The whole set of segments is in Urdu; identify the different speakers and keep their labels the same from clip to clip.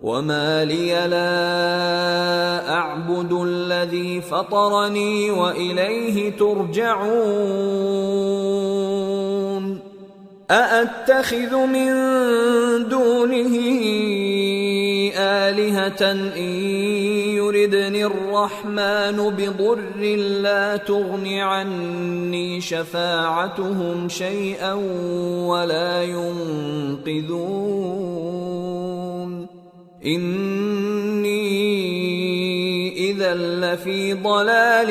Speaker 1: وما لي لا أعبد الذي فطرني وإليه ترجعون أأتخذ من دونه آلهة إن يردني الرحمن بضر لا تغن عني شفاعتهم شيئا ولا ينقذون إني إذا لفي ضلال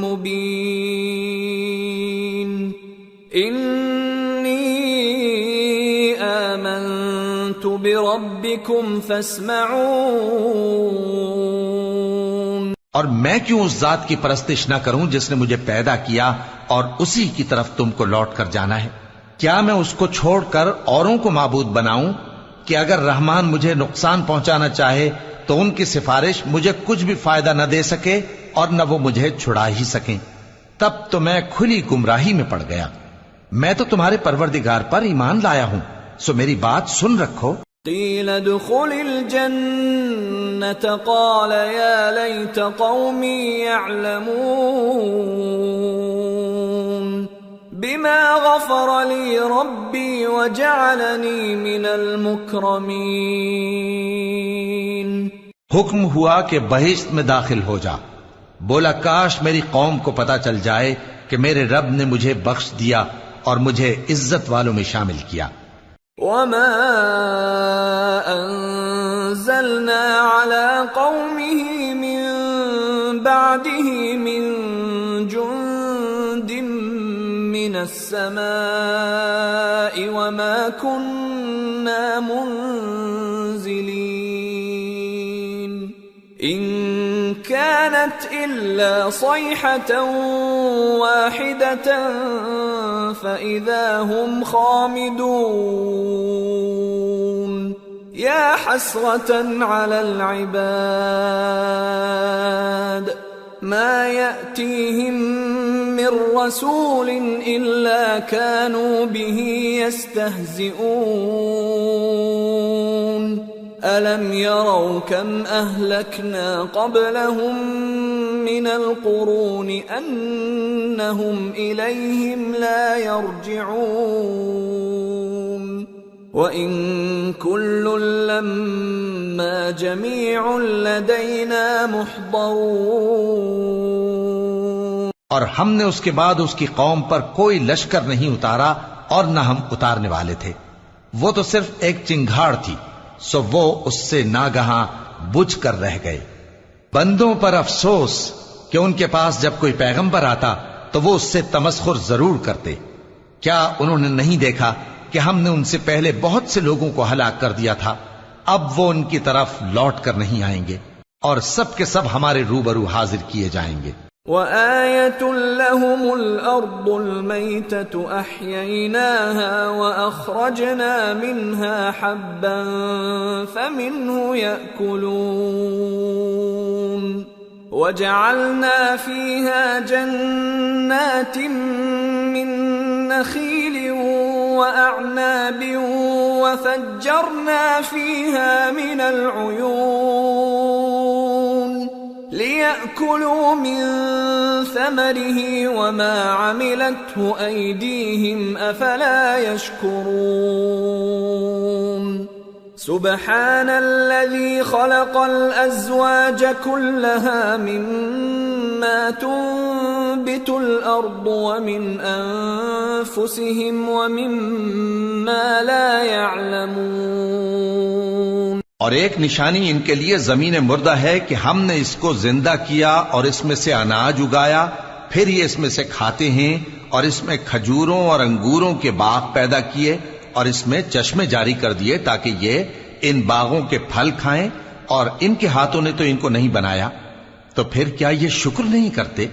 Speaker 1: مبين إني آمنت بربكم فاسمعون۔
Speaker 2: اور میں کیوں اس ذات کی پرستش نہ کروں جس نے مجھے پیدا کیا اور اسی کی طرف تم کو لوٹ کر جانا ہے؟ کیا میں اس کو چھوڑ کر اوروں کو معبود بناؤں کہ اگر رحمان مجھے نقصان پہنچانا چاہے تو ان کی سفارش مجھے کچھ بھی فائدہ نہ دے سکے اور نہ وہ مجھے چھڑا ہی سکیں؟ تب تو میں کھلی گمراہی میں پڑ گیا۔ میں تو تمہارے پروردگار پر ایمان لایا ہوں، سو میری بات سن رکھو۔
Speaker 1: قیل ادخل الجنة قال یا لیت قومی یعلمون بما غفر لی ربی وجعلنی من المکرمین۔
Speaker 2: حکم ہوا کہ بہشت میں داخل ہو جا۔ بولا کاش میری قوم کو پتا چل جائے کہ میرے رب نے مجھے بخش دیا اور مجھے عزت والوں میں شامل کیا۔
Speaker 1: وما انزلنا على قومه من بعده من جند من السماء وما كنا منزلين إن كانت إلا صيحة واحدة فإذا هم خامدون يا حسرة على العباد ما يأتيهم من رسول إلا كانوا به يستهزئون ألم يروا كم أهلكنا قبلهم من القرون أنهم إليهم لا يرجعون وإن كل لما جميع لدينا محضرون۔
Speaker 2: اور ہم نے اس کے بعد اس کی قوم پر کوئی لشکر نہیں اتارا اور نہ ہم اتارنے والے تھے، وہ تو صرف ایک چنگھاڑ تھی، سو وہ اس سے ناگہاں بجھ کر رہ گئے۔ بندوں پر افسوس کہ ان کے پاس جب کوئی پیغمبر آتا تو وہ اس سے تمسخر ضرور کرتے۔ کیا انہوں نے نہیں دیکھا کہ ہم نے ان سے پہلے بہت سے لوگوں کو ہلاک کر دیا تھا؟ اب وہ ان کی طرف لوٹ کر نہیں آئیں گے اور سب کے سب ہمارے روبرو حاضر کیے جائیں گے۔
Speaker 1: وآية لهم الأرض الميتة أحييناها وأخرجنا منها حبا فمنه يأكلون وجعلنا فيها جنات من نخيل وأعناب وفجرنا فيها من العيون ليأكلوا من ثمره وما عملته أيديهم أفلا يشكرون سبحان الذي خلق الأزواج كلها مما تنبت الأرض ومن أنفسهم ومما لا يعلمون۔
Speaker 2: اور ایک نشانی ان کے لیے زمین مردہ ہے کہ ہم نے اس کو زندہ کیا اور اس میں سے اناج اگایا، پھر یہ اس میں سے کھاتے ہیں، اور اس میں کھجوروں اور انگوروں کے باغ پیدا کیے اور اس میں چشمے جاری کر دیے تاکہ یہ ان باغوں کے پھل کھائیں، اور ان کے ہاتھوں نے تو ان کو نہیں بنایا، تو پھر کیا یہ شکر نہیں کرتے؟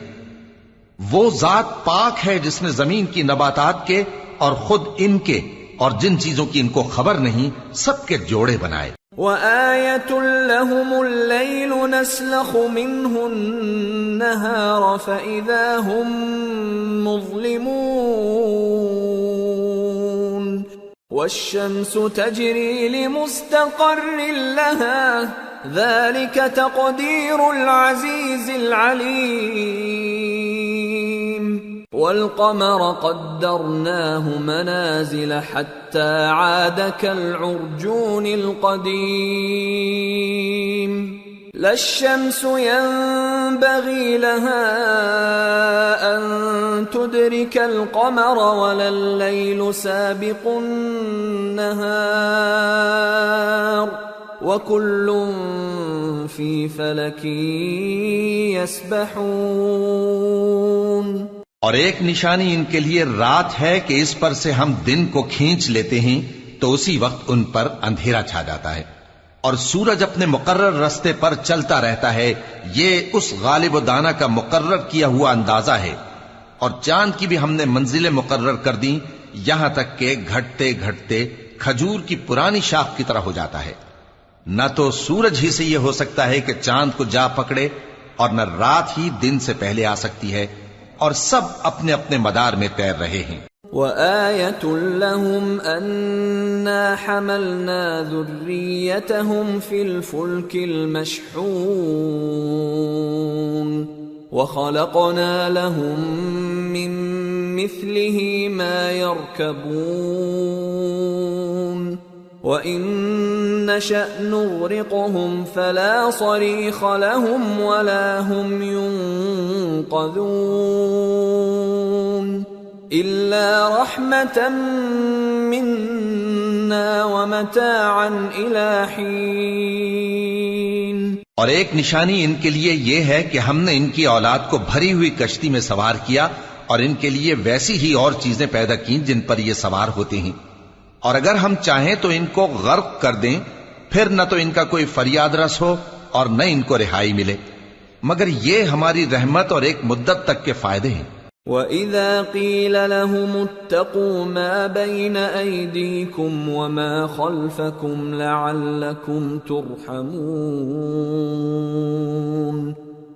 Speaker 2: وہ ذات پاک ہے جس نے زمین کی نباتات کے اور خود ان کے اور جن چیزوں کی ان کو خبر نہیں سب کے جوڑے بنائے۔
Speaker 1: وآية لهم الليل نسلخ منه النهار فإذا هم مظلمون والشمس تجري لمستقر لها ذلك تقدير العزيز العليم والقمر قدرناه منازل حتى عاد كالعرجون القديم لا الشمس ينبغي لها أن تدرك القمر ولا الليل سابق النهار وكل في فلك يسبحون.
Speaker 2: اور ایک نشانی ان کے لیے رات ہے کہ اس پر سے ہم دن کو کھینچ لیتے ہیں تو اسی وقت ان پر اندھیرا چھا جاتا ہے، اور سورج اپنے مقرر رستے پر چلتا رہتا ہے، یہ اس غالب و دانا کا مقرر کیا ہوا اندازہ ہے. اور چاند کی بھی ہم نے منزلیں مقرر کر دیں یہاں تک کہ گھٹتے گھٹتے کھجور کی پرانی شاخ کی طرح ہو جاتا ہے. نہ تو سورج ہی سے یہ ہو سکتا ہے کہ چاند کو جا پکڑے، اور نہ رات ہی دن سے پہلے آ سکتی ہے، اور سب اپنے اپنے مدار میں تیر رہے ہیں.
Speaker 1: وآية لهم أنا حملنا ذريتهم في الفلك المشحون وخلقنا لهم من مثله ما يركبون وإن نشأ نغرقهم فلا صريخ لهم ولا هم ينقذون إلا رحمة منا ومتاعا إلى حين.
Speaker 2: اور ایک نشانی ان کے لیے یہ ہے کہ ہم نے ان کی اولاد کو بھری ہوئی کشتی میں سوار کیا اور ان کے لیے ویسی ہی اور چیزیں پیدا کی جن پر یہ سوار ہوتے ہیں، اور اگر ہم چاہیں تو ان کو غرق کر دیں، پھر نہ تو ان کا کوئی فریاد رس ہو اور نہ ان کو رہائی ملے، مگر یہ ہماری رحمت اور ایک مدت تک کے فائدے ہیں.
Speaker 1: وَإِذَا قِيلَ لَهُمُ اتَّقُوا مَا بَيْنَ أَيْدِيكُمْ وَمَا خَلْفَكُمْ لَعَلَّكُمْ تُرْحَمُونَ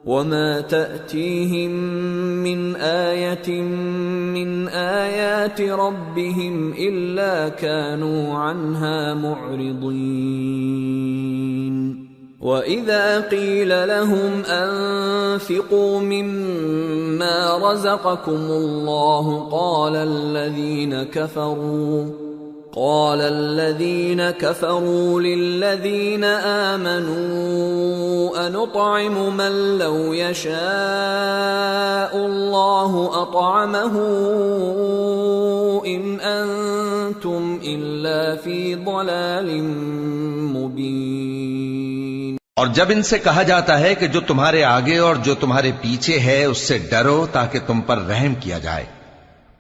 Speaker 1: وَمَا تَأْتِيهِمْ مِنْ آيَةٍ مِنْ آيَاتِ رَبِّهِمْ إِلَّا كَانُوا عَنْهَا مُعْرِضِينَ. وَإِذَا قِيلَ لَهُمْ أَنفِقُوا مِمَّا رَزَقَكُمُ اللَّهُ قَالَ الَّذِينَ كَفَرُوا لِلَّذِينَ آمَنُوا أَنُطْعِمُ مَن لَّوْ يَشَاءُ اللَّهُ أَطْعَمَهُ إِنْ أَنتُمْ إِلَّا فِي ضَلَالٍ مُّبِينٍ.
Speaker 2: اور جب ان سے کہا جاتا ہے کہ جو تمہارے آگے اور جو تمہارے پیچھے ہے اس سے ڈرو تاکہ تم پر رحم کیا جائے،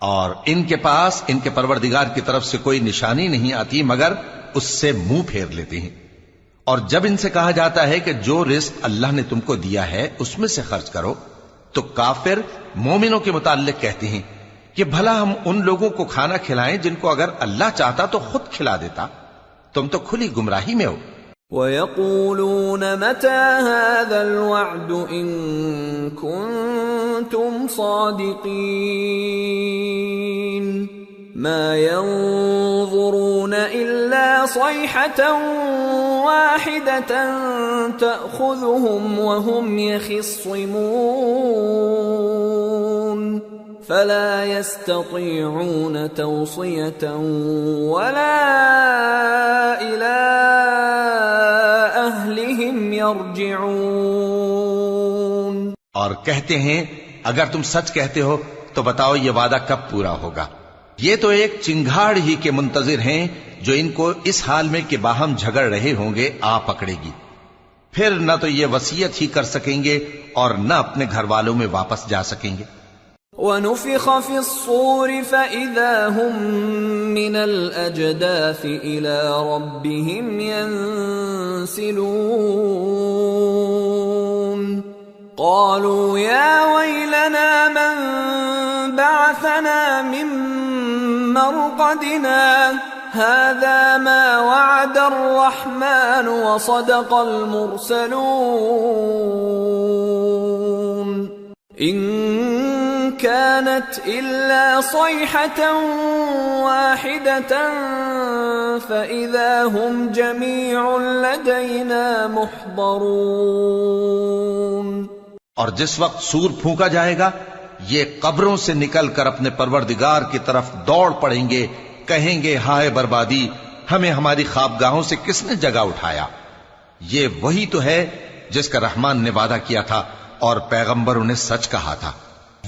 Speaker 2: اور ان کے پاس ان کے پروردگار کی طرف سے کوئی نشانی نہیں آتی مگر اس سے منہ پھیر لیتے ہیں. اور جب ان سے کہا جاتا ہے کہ جو رزق اللہ نے تم کو دیا ہے اس میں سے خرچ کرو، تو کافر مومنوں کے متعلق کہتے ہیں کہ بھلا ہم ان لوگوں کو کھانا کھلائیں جن کو اگر اللہ چاہتا تو خود کھلا دیتا، تم تو کھلی گمراہی میں ہو.
Speaker 1: وَيَقُولُونَ مَتَى هَذَا الْوَعْدُ إِن كُنتُمْ صَادِقِينَ مَا يَنظُرُونَ إِلَّا صَيْحَةً وَاحِدَةً تَأْخُذُهُمْ وَهُمْ يَخِصِّمُونَ فلا يستطيعون توصية ولا إلى أهلهم يرجعون.
Speaker 2: اور کہتے ہیں اگر تم سچ کہتے ہو تو بتاؤ یہ وعدہ کب پورا ہوگا. یہ تو ایک چنگھاڑ ہی کے منتظر ہیں جو ان کو اس حال میں کہ باہم جھگڑ رہے ہوں گے آ پکڑے گی، پھر نہ تو یہ وصیت ہی کر سکیں گے اور نہ اپنے گھر والوں میں واپس جا سکیں گے.
Speaker 1: وَنُفِخَ فِي الصُّورِ فَإِذَا هُمْ مِنَ الْأَجْدَاثِ إِلَى رَبِّهِمْ يَنْسِلُونَ قَالُوا يَا وَيْلَنَا مَنْ بَعَثَنَا مِنْ مَرْقَدِنَا هَذَا مَا وَعَدَ الرَّحْمَنُ وَصَدَقَ الْمُرْسَلُونَ إِنَّ كانت إلا صيحة واحدة فإذا هم جميع لدينا محضرون۔
Speaker 2: اور جس وقت سور پھونکا جائے گا یہ قبروں سے نکل کر اپنے پروردگار کی طرف دوڑ پڑیں گے، کہیں گے ہائے بربادی، ہمیں ہماری خوابگاہوں سے کس نے جگہ اٹھایا۔ یہ وہی تو ہے جس کا رحمان نے وعدہ کیا تھا اور پیغمبروں نے سچ کہا تھا۔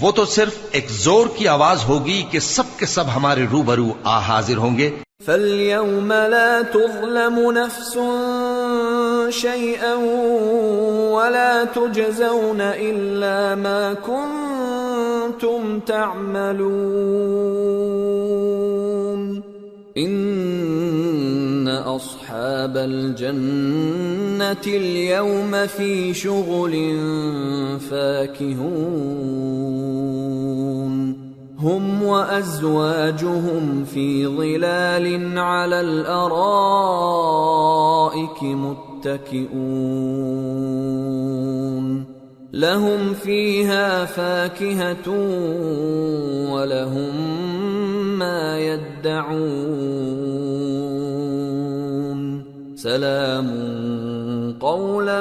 Speaker 2: وہ تو صرف ایک زور کی آواز ہوگی کہ سب کے سب ہمارے روبرو آ حاضر ہوں گے۔
Speaker 1: فَالْيَوْمَ لَا تُظْلَمُ نَفْسٌ شَيْئًا وَلَا تُجْزَوْنَ إِلَّا مَا كُنتُمْ تَعْمَلُونَ إِنَّ أَصْحَابَ الْجَنَّةِ الْيَوْمَ فِي شُغُلٍ فَاكِهُونَ هُمْ وَأَزْوَاجُهُمْ فِي ظِلَالٍ عَلَى الْأَرَائِكِ مُتَّكِئُونَ لَهُمْ فِيهَا فَاكِهَةٌ وَلَهُمْ مَا يَدَّعُونَ سَلَامٌ قَوْلًا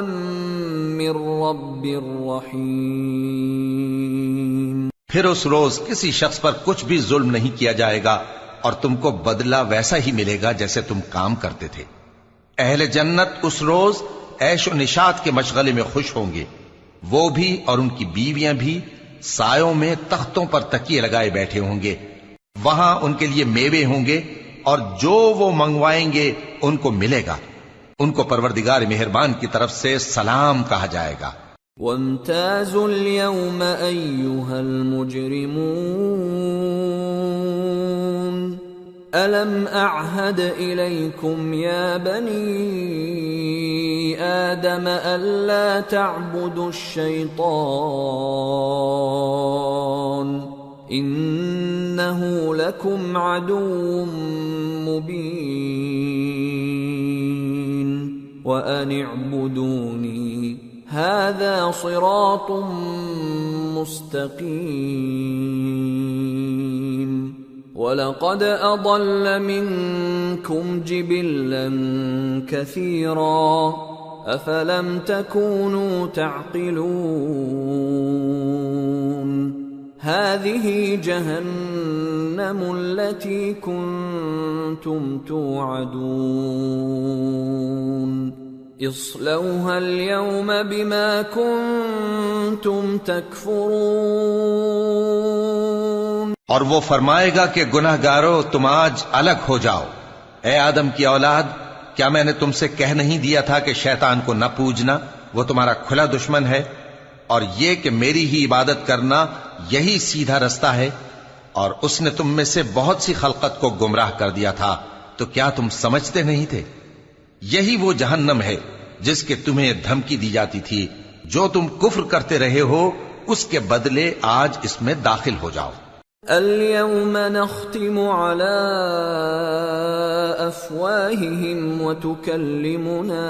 Speaker 1: مِّن رَّبٍّ رَّحِيمٍ۔
Speaker 2: پھر اس روز کسی شخص پر کچھ بھی ظلم نہیں کیا جائے گا اور تم کو بدلہ ویسا ہی ملے گا جیسے تم کام کرتے تھے۔ اہل جنت اس روز عیش و نشاط کے مشغلے میں خوش ہوں گے، وہ بھی اور ان کی بیویاں بھی سایوں میں تختوں پر تکیے لگائے بیٹھے ہوں گے۔ وہاں ان کے لیے میوے ہوں گے اور جو وہ منگوائیں گے ان کو ملے گا۔ ان کو پروردگار مہربان کی طرف سے سلام کہا جائے گا۔
Speaker 1: وَامْتَازُوا الْيَوْمَ أَيُّهَا الْمُجْرِمُونَ أَلَمْ أَعْهَدْ إِلَيْكُمْ يَا بَنِي آدَمَ أَلَّا تَعْبُدُوا الشَّيْطَانَ إِنَّهُ لَكُمْ عَدُوٌّ مُّبِينٌ وَأَنِ اعْبُدُونِي هَذَا صِرَاطٌ مُّسْتَقِيمٌ وَلَقَدْ أَضَلَّ مِنكُمْ جِبِلًّا كَثِيرًا أَفَلَمْ تَكُونُوا تَعْقِلُونَ هَذِهِ جَهَنَّمُ الَّتِي كُنتُمْ تُوعَدُونَ اصلوها اليوم بما كنتم تكفرون۔
Speaker 2: اور وہ فرمائے گا کہ گناہ گارو تم آج الگ ہو جاؤ۔ اے آدم کی اولاد، کیا میں نے تم سے کہہ نہیں دیا تھا کہ شیطان کو نہ پوجنا، وہ تمہارا کھلا دشمن ہے، اور یہ کہ میری ہی عبادت کرنا یہی سیدھا رستہ ہے، اور اس نے تم میں سے بہت سی خلقت کو گمراہ کر دیا تھا، تو کیا تم سمجھتے نہیں تھے؟ یہی وہ جہنم ہے جس کے تمہیں دھمکی دی جاتی تھی، جو تم کفر کرتے رہے ہو اس کے بدلے آج اس میں داخل ہو جاؤ۔
Speaker 1: اليوم نختم على أفواههم وتكلمنا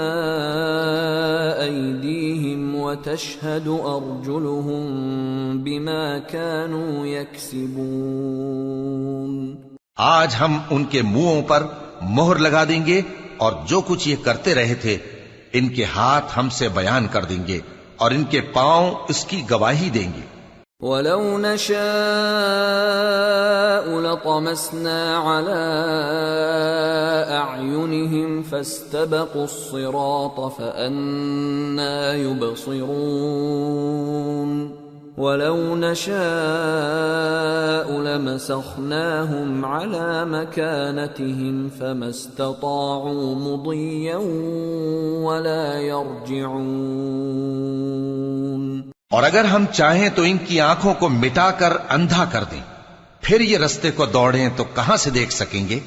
Speaker 1: أيديهم وتشهد أرجلهم بما كانوا يكسبون۔
Speaker 2: آج ہم ان کے منہوں پر مہر لگا دیں گے اور جو کچھ یہ کرتے رہے تھے ان کے ہاتھ ہم سے بیان کر دیں گے اور ان کے پاؤں اس کی گواہی دیں گے۔
Speaker 1: وَلَوْ نَشَاءُ لَطَمَسْنَا عَلَىٰ أَعْيُنِهِمْ فَاسْتَبَقُوا الصِّرَاطَ فَأَنَّىٰ يُبْصِرُونَ وَلَوْ نَشَاءُ لَمَسَخْنَاهُمْ عَلَىٰ مَكَانَتِهِمْ فَمَا اسْتَطَاعُوا مُضِيًّا وَلَا يَرْجِعُونَ۔
Speaker 2: اور اگر ہم چاہیں تو ان کی آنکھوں کو مٹا کر اندھا کر دیں، پھر یہ رستے کو دوڑیں تو کہاں سے دیکھ سکیں گے؟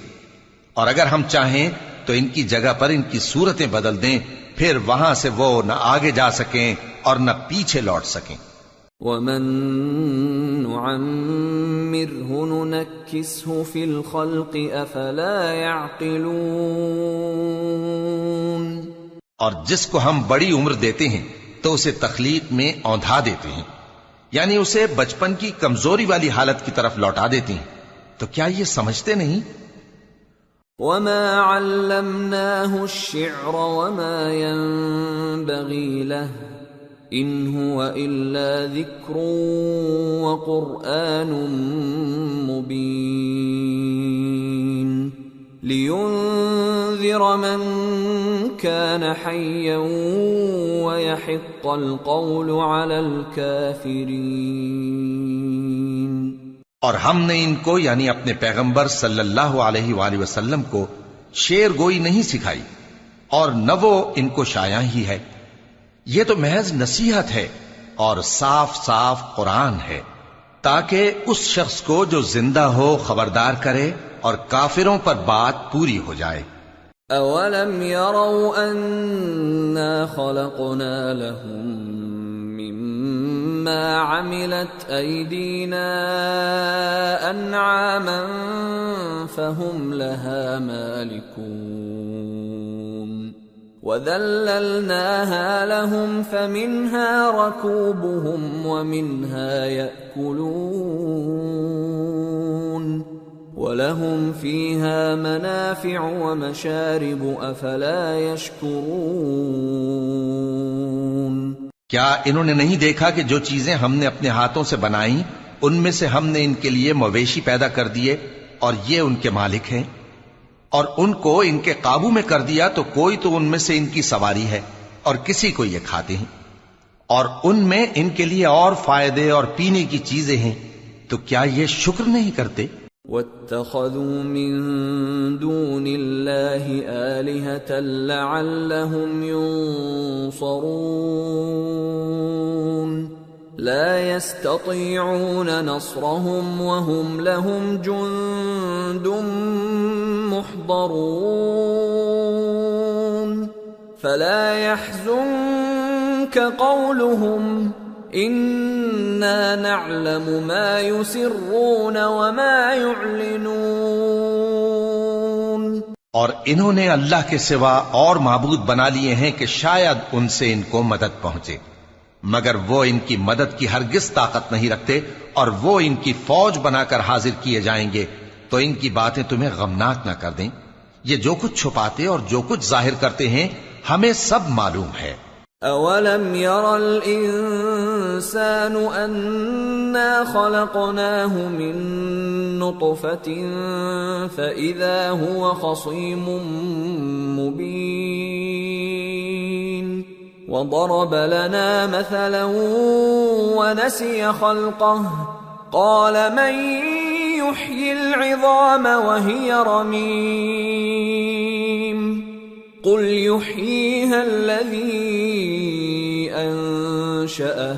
Speaker 2: اور اگر ہم چاہیں تو ان کی جگہ پر ان کی صورتیں بدل دیں، پھر وہاں سے وہ نہ آگے جا سکیں اور نہ پیچھے لوٹ سکیں۔
Speaker 1: وَمَن نُّعَمِّرْهُ نُنَكِّسْهُ فِي الْخَلْقِ أَفَلَا يَعْقِلُونَ۔
Speaker 2: اور جس کو ہم بڑی عمر دیتے ہیں تو اسے تخلیق میں اوندھا دیتے ہیں، یعنی اسے بچپن کی کمزوری والی حالت کی طرف لوٹا دیتی ہیں. تو کیا یہ سمجھتے نہیں؟
Speaker 1: وما علمناه الشعر وما ينبغي له ان هو الا ذكر وقرآن مبين لينذر من كان حيا ويحق القول على الكافرين.
Speaker 2: اور ہم نے ان کو یعنی اپنے پیغمبر صلی اللہ علیہ وآلہ وسلم کو شعر گوئی نہیں سکھائی اور نہ وہ ان کو شایع ہی ہے. یہ تو محض نصیحت ہے اور صاف صاف قرآن ہے تاکہ اس شخص کو جو زندہ ہو خبردار کرے اور کافروں پر بات پوری ہو جائے.
Speaker 1: اولم يروا انا خلقنا لهم مما عملت ايدينا انعاما فهم لها مالكون وذللناها لهم فمنها ركوبهم ومنها يأكلون وَلَهُمْ فِيهَا مَنَافِعُ وَمَشَارِبُ أَفَلَا يَشْكُرُونَ.
Speaker 2: کیا انہوں نے نہیں دیکھا کہ جو چیزیں ہم نے اپنے ہاتھوں سے بنائیں ان میں سے ہم نے ان کے لیے مویشی پیدا کر دیے اور یہ ان کے مالک ہیں، اور ان کو ان کے قابو میں کر دیا تو کوئی تو ان میں سے ان کی سواری ہے اور کسی کو یہ کھاتے ہیں، اور ان میں ان کے لیے اور فائدے اور پینے کی چیزیں ہیں، تو کیا یہ شکر نہیں کرتے؟
Speaker 1: وَاتَّخَذُوا مِن دُونِ اللَّهِ آلِهَةً لَعَلَّهُمْ يُنصَرُونَ لَا يَسْتَطِيعُونَ نَصْرَهُمْ وَهُمْ لَهُمْ جُندٌ مُحْضَرُونَ فَلَا يَحْزُنكَ قَوْلُهُمْ اِنَّا نَعْلَمُ مَا يُسِرُّونَ وَمَا يُعْلِنُونَ.
Speaker 2: اور انہوں نے اللہ کے سوا اور معبود بنا لیے ہیں کہ شاید ان سے ان کو مدد پہنچے، مگر وہ ان کی مدد کی ہرگز طاقت نہیں رکھتے، اور وہ ان کی فوج بنا کر حاضر کیے جائیں گے تو ان کی باتیں تمہیں غمناک نہ کر دیں. یہ جو کچھ چھپاتے اور جو کچھ ظاہر کرتے ہیں ہمیں سب معلوم ہے.
Speaker 1: اولم ير الانسان انا خلقناه من نطفة فاذا هو خصيم مبين وضرب لنا مثلا ونسي خلقه قال من يحيي العظام وهي رميم قل يحييها الذي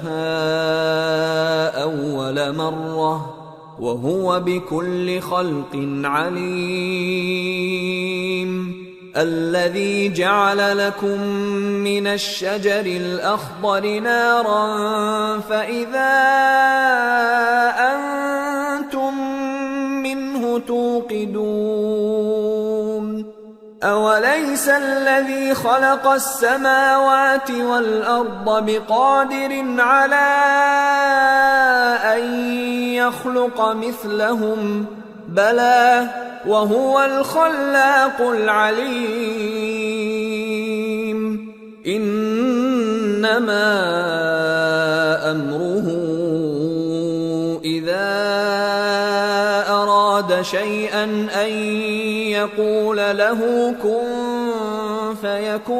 Speaker 1: أنشأها أول مرة وهو بكل خلق عليم الذي جعل لكم من الشجر الأخضر نارا فإذا أنتم منه توقدون أوليس الذي خلق السماوات والأرض بقادر على أن يخلق مثلهم بلى وهو الخلاق العليم إنما أمره إذا أراد شيئا أن يقول له كن فيكون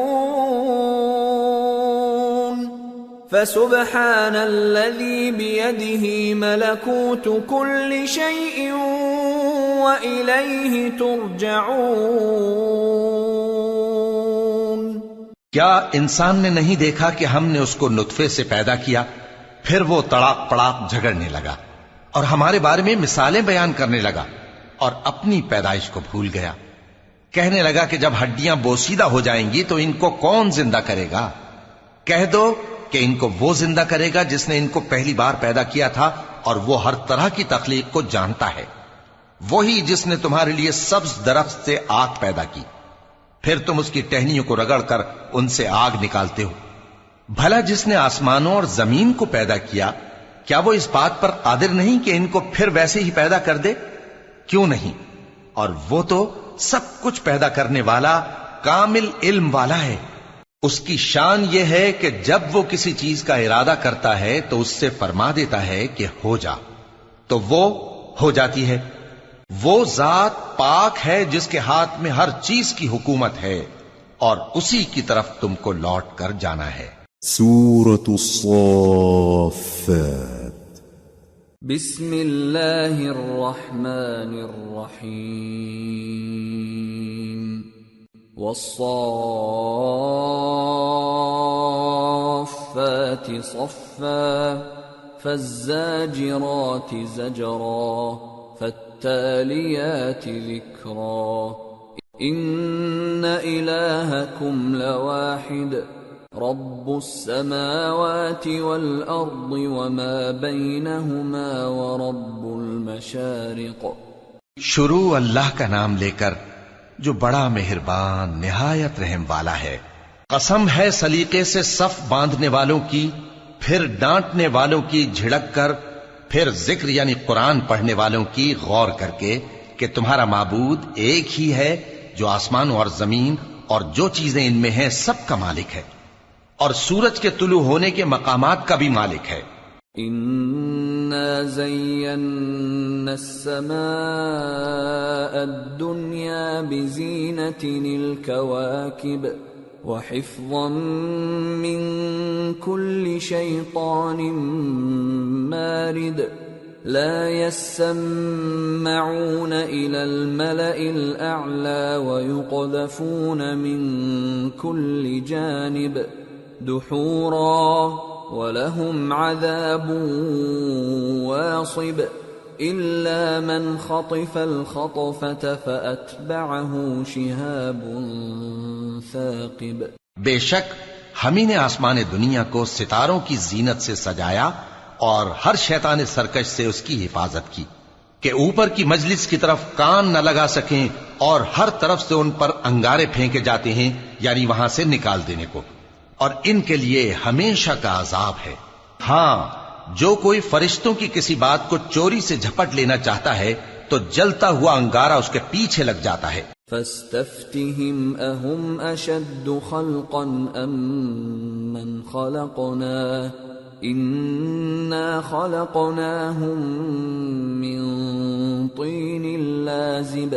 Speaker 1: فسبحان الذي بيده ملكوت كل شيء وإليه ترجعون.
Speaker 2: کیا انسان نے نہیں دیکھا کہ ہم نے اس کو نطفے سے پیدا کیا، پھر وہ تڑاک پڑاک جھگڑنے لگا اور ہمارے بارے میں مثالیں بیان کرنے لگا اور اپنی پیدائش کو بھول گیا. کہنے لگا کہ جب ہڈیاں بوسیدہ ہو جائیں گی تو ان کو کون زندہ کرے گا؟ کہہ دو کہ ان کو وہ زندہ کرے گا جس نے ان کو پہلی بار پیدا کیا تھا، اور وہ ہر طرح کی تخلیق کو جانتا ہے. وہی جس نے تمہارے لیے سبز درخت سے آگ پیدا کی، پھر تم اس کی ٹہنیوں کو رگڑ کر ان سے آگ نکالتے ہو. بھلا جس نے آسمانوں اور زمین کو پیدا کیا کیا وہ اس بات پر قادر نہیں کہ ان کو پھر ویسے ہی پیدا کر دے؟ کیوں نہیں؟ اور وہ تو سب کچھ پیدا کرنے والا کامل علم والا ہے۔ اس کی شان یہ ہے کہ جب وہ کسی چیز کا ارادہ کرتا ہے تو اس سے فرما دیتا ہے کہ ہو جا، تو وہ ہو جاتی ہے۔ وہ ذات پاک ہے جس کے ہاتھ میں ہر چیز کی حکومت ہے، اور اسی کی طرف تم کو لوٹ کر جانا ہے۔
Speaker 3: سورة الصافات
Speaker 1: بسم اللہ الرحمن الرحیم والصافات صفا فالزاجرات زجرا فالتاليات ذكرا إن إلهكم لواحد رب السماوات والأرض وما بينهما ورب المشارق۔
Speaker 2: شروع اللہ کا نام لے کر جو بڑا مہربان نہایت رحم والا ہے۔ قسم ہے سلیقے سے صف باندھنے والوں کی، پھر ڈانٹنے والوں کی جھڑک کر، پھر ذکر یعنی قرآن پڑھنے والوں کی غور کر کے کہ تمہارا معبود ایک ہی ہے جو آسمانوں اور زمین اور جو چیزیں ان میں ہیں سب کا مالک ہے، اور سورج کے طلوع ہونے کے مقامات کا بھی مالک ہے۔
Speaker 1: إنا زينا السماء الدنيا بزينة الكواكب وحفظا من كل شيطان مارد لا يسمعون إلى الملأ الأعلى ويقذفون من كل جانب دحورا وَلَهُمْ عَذَابٌ وَاصِبٌ إِلَّا مَنْ خَطِفَ الْخَطْفَةَ فَأَتْبَعَهُ شِهَابٌ ثَاقِبٌ۔
Speaker 2: بے شک ہم ہی نے آسمان دنیا کو ستاروں کی زینت سے سجایا اور ہر شیطان سرکش سے اس کی حفاظت کی کہ اوپر کی مجلس کی طرف کان نہ لگا سکیں، اور ہر طرف سے ان پر انگارے پھینکے جاتے ہیں یعنی وہاں سے نکال دینے کو، اور ان کے لیے ہمیشہ کا عذاب ہے۔ ہاں، جو کوئی فرشتوں کی کسی بات کو چوری سے جھپٹ لینا چاہتا ہے تو جلتا ہوا انگارہ اس کے پیچھے لگ جاتا ہے۔
Speaker 1: فاستفتهم أهم أشد خلقا أم من خلقنا إنا خلقناهم من طين لازب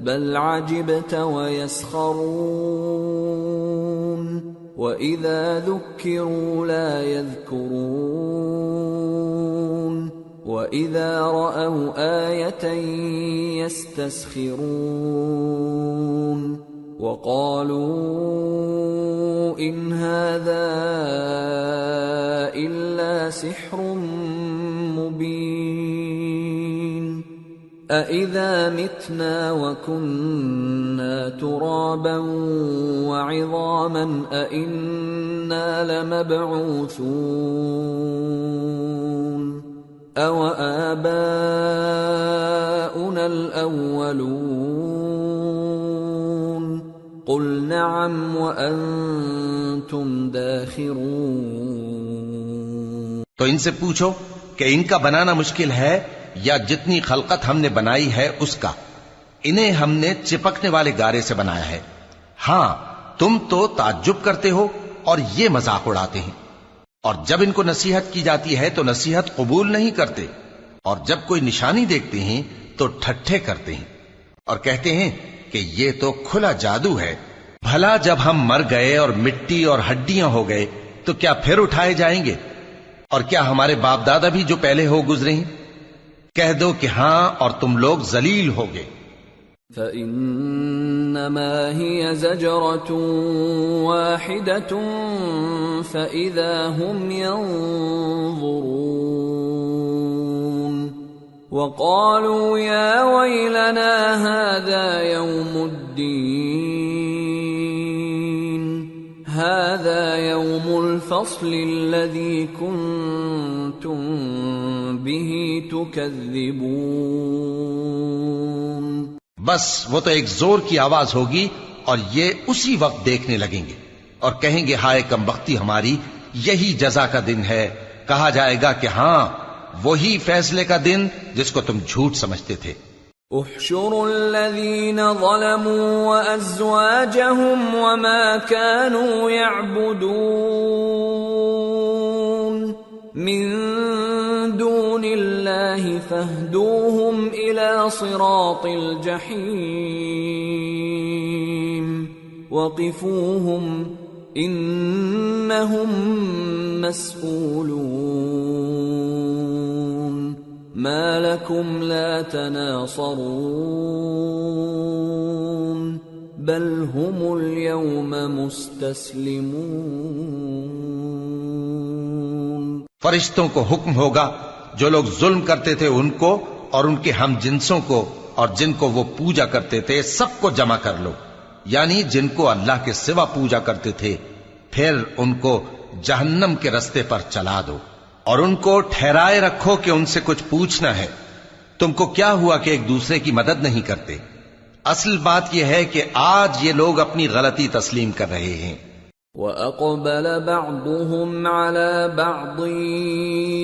Speaker 1: بل عجبت ويسخرون وَإِذَا ذُكِّرُوا لَا يَذْكُرُونَ وَإِذَا رَأَوْا آيَةً يَسْتَسْخِرُونَ وَقَالُوا إِنْ هَذَا إِلَّا سِحْرٌ مُبِينٌ أَإِذَا مِتْنَا وَكُنَّا تُرَابًا وَعِظَامًا أَإِنَّا لَمَبْعُوثُونَ أَوَآبَاؤُنَا الْأَوَّلُونَ قُلْ نَعَمْ وَأَنْتُمْ دَاخِرُونَ۔
Speaker 2: تو ان سے پوچھو کہ ان کا بنانا مشکل ہے یا جتنی خلقت ہم نے بنائی ہے اس کا؟ انہیں ہم نے چپکنے والے گارے سے بنایا ہے۔ ہاں، تم تو تعجب کرتے ہو اور یہ مذاق اڑاتے ہیں، اور جب ان کو نصیحت کی جاتی ہے تو نصیحت قبول نہیں کرتے، اور جب کوئی نشانی دیکھتے ہیں تو ٹھٹھے کرتے ہیں اور کہتے ہیں کہ یہ تو کھلا جادو ہے۔ بھلا جب ہم مر گئے اور مٹی اور ہڈیاں ہو گئے تو کیا پھر اٹھائے جائیں گے؟ اور کیا ہمارے باپ دادا بھی جو پہلے ہو گزرے ہیں؟ کہہ دو کہ ہاں، اور تم لوگ ذلیل ہوگے۔
Speaker 1: فَإِنَّمَا هِيَ زَجْرَةٌ وَاحِدَةٌ فَإِذَا هُمْ يَنظُرُونَ وَقَالُوا يَا وَيْلَنَا هَذَا يَوْمُ الدِّينِ هَذَا يَوْمُ الْفَصْلِ الَّذِي كُنْتُمْ بِهِ تُكَذِّبُونَ۔
Speaker 2: بس وہ تو ایک زور کی آواز ہوگی اور یہ اسی وقت دیکھنے لگیں گے اور کہیں گے ہائے کم بختی ہماری، یہی جزا کا دن ہے۔ کہا جائے گا کہ ہاں، وہی فیصلے کا دن جس کو تم جھوٹ سمجھتے تھے۔
Speaker 1: احشروا الذين ظلموا وأزواجهم وما كانوا يعبدون من دون الله فاهدوهم إلى صراط الجحيم وقفوهم إنهم مسئولون ما لكم لا تناصرون بل هم اليوم مستسلمون۔
Speaker 2: فرشتوں کو حکم ہوگا جو لوگ ظلم کرتے تھے ان کو اور ان کے ہم جنسوں کو اور جن کو وہ پوجا کرتے تھے سب کو جمع کر لو، یعنی جن کو اللہ کے سوا پوجا کرتے تھے، پھر ان کو جہنم کے رستے پر چلا دو اور ان کو ٹھہرائے رکھو کہ ان سے کچھ پوچھنا ہے۔ تم کو کیا ہوا کہ ایک دوسرے کی مدد نہیں کرتے؟ اصل بات یہ ہے کہ آج یہ لوگ اپنی غلطی تسلیم کر رہے ہیں۔
Speaker 1: وَأَقْبَلَ بَعْضُهُمْ عَلَى بَعْضٍ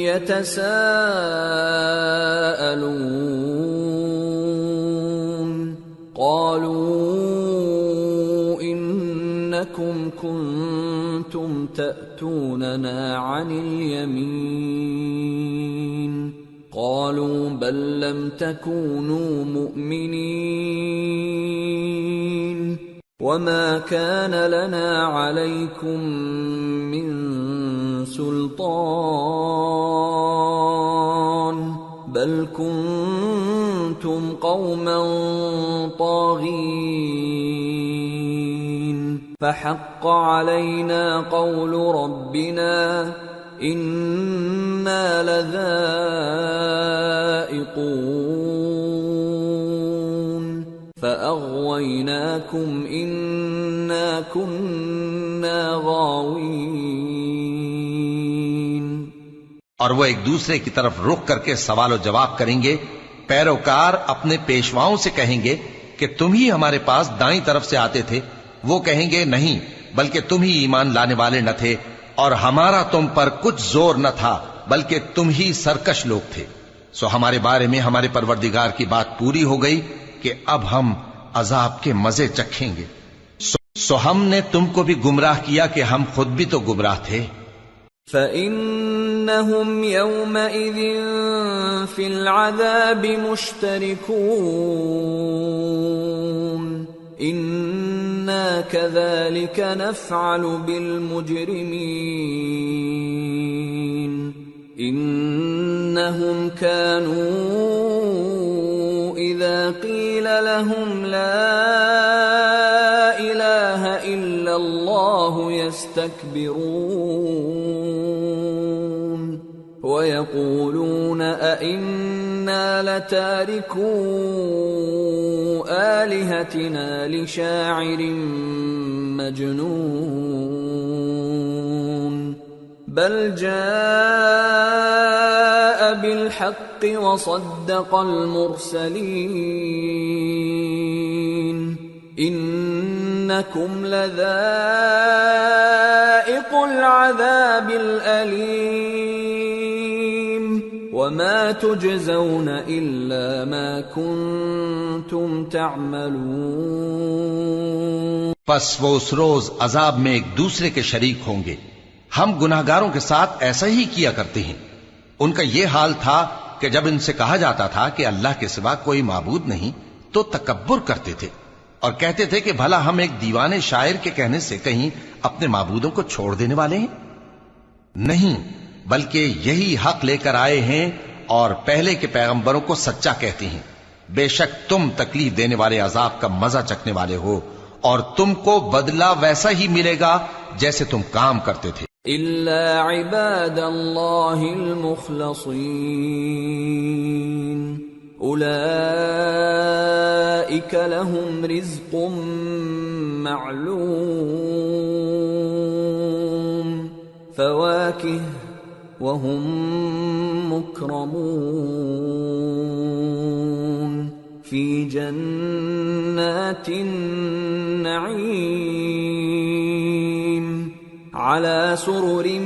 Speaker 1: يَتَسَاءَلُونَ قَالُوا إِنَّكُمْ كُنتُمْ تَأْتُونَنَا عَنِ الْيَمِينِ قَالُوا بَل لَّمْ تَكُونُوا مُؤْمِنِينَ وَمَا كَانَ لَنَا عَلَيْكُمْ مِنْ سُلْطَانٍ بَلْ كُنْتُمْ قَوْمًا طَاغِينَ فَحَقَّ عَلَيْنَا قَوْلُ رَبِّنَا إِنَّا لَذَائِقُونَ فَأَغْوَيْنَاكُمْ إِنَّا كُنَّا غَاوِينَ۔
Speaker 2: اور وہ ایک دوسرے کی طرف رخ کر کے سوال و جواب کریں گے۔ پیروکار اپنے پیشواؤں سے کہیں گے کہ تم ہی ہمارے پاس دائیں طرف سے آتے تھے، وہ کہیں گے نہیں بلکہ تم ہی ایمان لانے والے نہ تھے اور ہمارا تم پر کچھ زور نہ تھا بلکہ تم ہی سرکش لوگ تھے۔ سو ہمارے بارے میں ہمارے پروردگار کی بات پوری ہو گئی کہ اب ہم عذاب کے مزے چکھیں گے۔ سو ہم نے تم کو بھی گمراہ کیا کہ ہم خود بھی تو گمراہ تھے۔
Speaker 1: فَإِنَّهُمْ يَوْمَئِذٍ فِي الْعَذَابِ مُشْتَرِكُونَ إِنَّا كَذَلِكَ نَفْعَلُ بِالْمُجْرِمِينَ إِنَّهُمْ كَانُوا إِذَا قِيلَ لَهُمْ لَا إِلَهَ إِلَّا اللَّهُ يَسْتَكْبِرُونَ وَيَقُولُونَ أَإِنَّا لَتَارِكُو آلِهَتِنَا لِشَاعِرٍ مَجْنُونٍ بَلْ جَاءَ بِالْحَقِّ وَصَدَّقَ الْمُرْسَلِينَ إِنَّكُمْ لَذَائِقُو الْعَذَابِ الْأَلِيمِ وَمَا تُجْزَوْنَ إِلَّا مَا كُنتُمْ تَعْمَلُونَ۔
Speaker 2: پس وہ اس روز عذاب میں ایک دوسرے کے شریک ہوں گے۔ ہم گناہگاروں کے ساتھ ایسا ہی کیا کرتے ہیں۔ ان کا یہ حال تھا کہ جب ان سے کہا جاتا تھا کہ اللہ کے سوا کوئی معبود نہیں تو تکبر کرتے تھے اور کہتے تھے کہ بھلا ہم ایک دیوانے شاعر کے کہنے سے کہیں اپنے معبودوں کو چھوڑ دینے والے ہیں؟ نہیں، بلکہ یہی حق لے کر آئے ہیں اور پہلے کے پیغمبروں کو سچا کہتے ہیں۔ بے شک تم تکلیف دینے والے عذاب کا مزہ چکھنے والے ہو اور تم کو بدلہ ویسا ہی ملے گا جیسے تم کام کرتے تھے۔
Speaker 1: إِلَّا عِبَادَ اللَّهِ الْمُخْلَصِينَ أُولَئِكَ لَهُمْ رِزْقٌ مَّعْلُومٌ فَوَاكِهُ وَهُمْ مُكْرَمُونَ فِي جَنَّاتِ النَّعِيمِ على سرر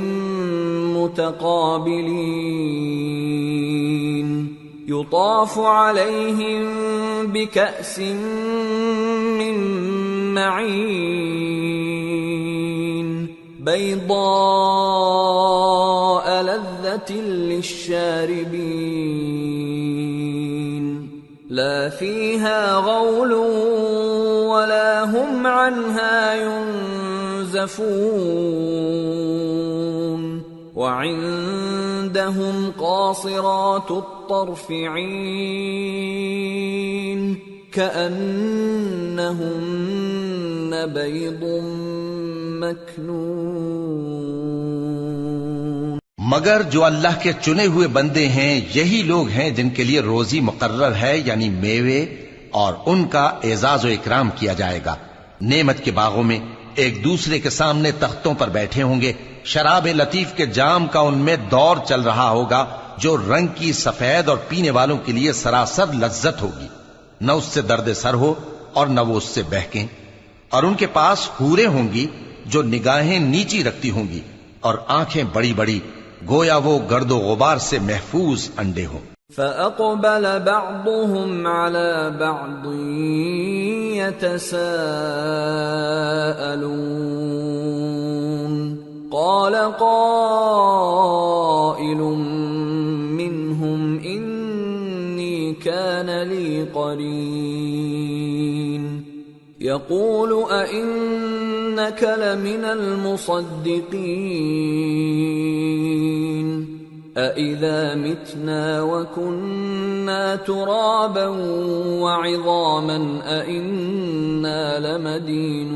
Speaker 1: متقابلين يطاف عليهم بكأس من معين بيضاء لذة للشاربين لا فيها غول ولا هم عنها ينزفون وعندهم قاصرات الطرف عين كأنهن بيض مكنون.
Speaker 2: مگر جو اللہ کے چنے ہوئے بندے ہیں یہی لوگ ہیں جن کے لیے روزی مقرر ہے، یعنی میوے، اور ان کا اعزاز و اکرام کیا جائے گا. نعمت کے باغوں میں ایک دوسرے کے سامنے تختوں پر بیٹھے ہوں گے. شراب لطیف کے جام کا ان میں دور چل رہا ہوگا جو رنگ کی سفید اور پینے والوں کے لیے سراسر لذت ہوگی. نہ اس سے درد سر ہو اور نہ وہ اس سے بہکیں. اور ان کے پاس حوریں ہوں گی جو نگاہیں نیچی رکھتی ہوں گی اور آنکھیں بڑی بڑی، گویا وہ گرد و غبار سے محفوظ انڈے ہوں.
Speaker 1: فَأَقْبَلَ بَعْضُهُمْ عَلَى بَعْضٍ يَتَسَاءَلُونَ قَالَ قَائِلٌ مِّنْهُمْ إِنِّي كَانَ لِي قَرِينٌ يَقُولُ أَإِنَّكَ لَمِنَ الْمُصَدِّقِينَ أَإِذَا مِتْنَا وَكُنَّا تُرَابًا وَعِظَامًا أَإِنَّا لَمَدِينُونَ.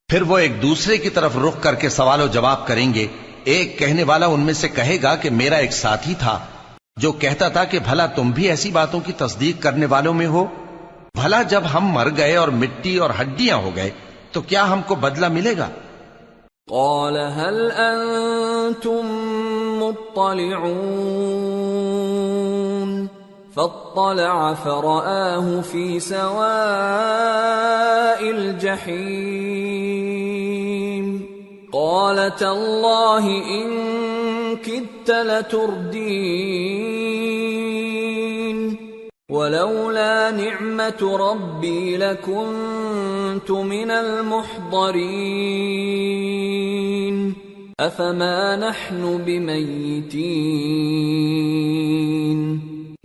Speaker 2: پھر وہ ایک دوسرے کی طرف رخ کر کے سوال و جواب کریں گے. ایک کہنے والا ان میں سے کہے گا کہ میرا ایک ساتھی تھا جو کہتا تھا کہ بھلا تم بھی ایسی باتوں کی تصدیق کرنے والوں میں ہو؟ بھلا جب ہم مر گئے اور مٹی اور ہڈیاں ہو گئے تو کیا ہم کو بدلہ ملے گا؟
Speaker 1: قال هل أنتم مطلعون فاطلع فرآه في سواء الجحيم قال تالله إن كدت لتردين ولولا نعمة ربي لكنت من المحضرين أفما نحن بميتين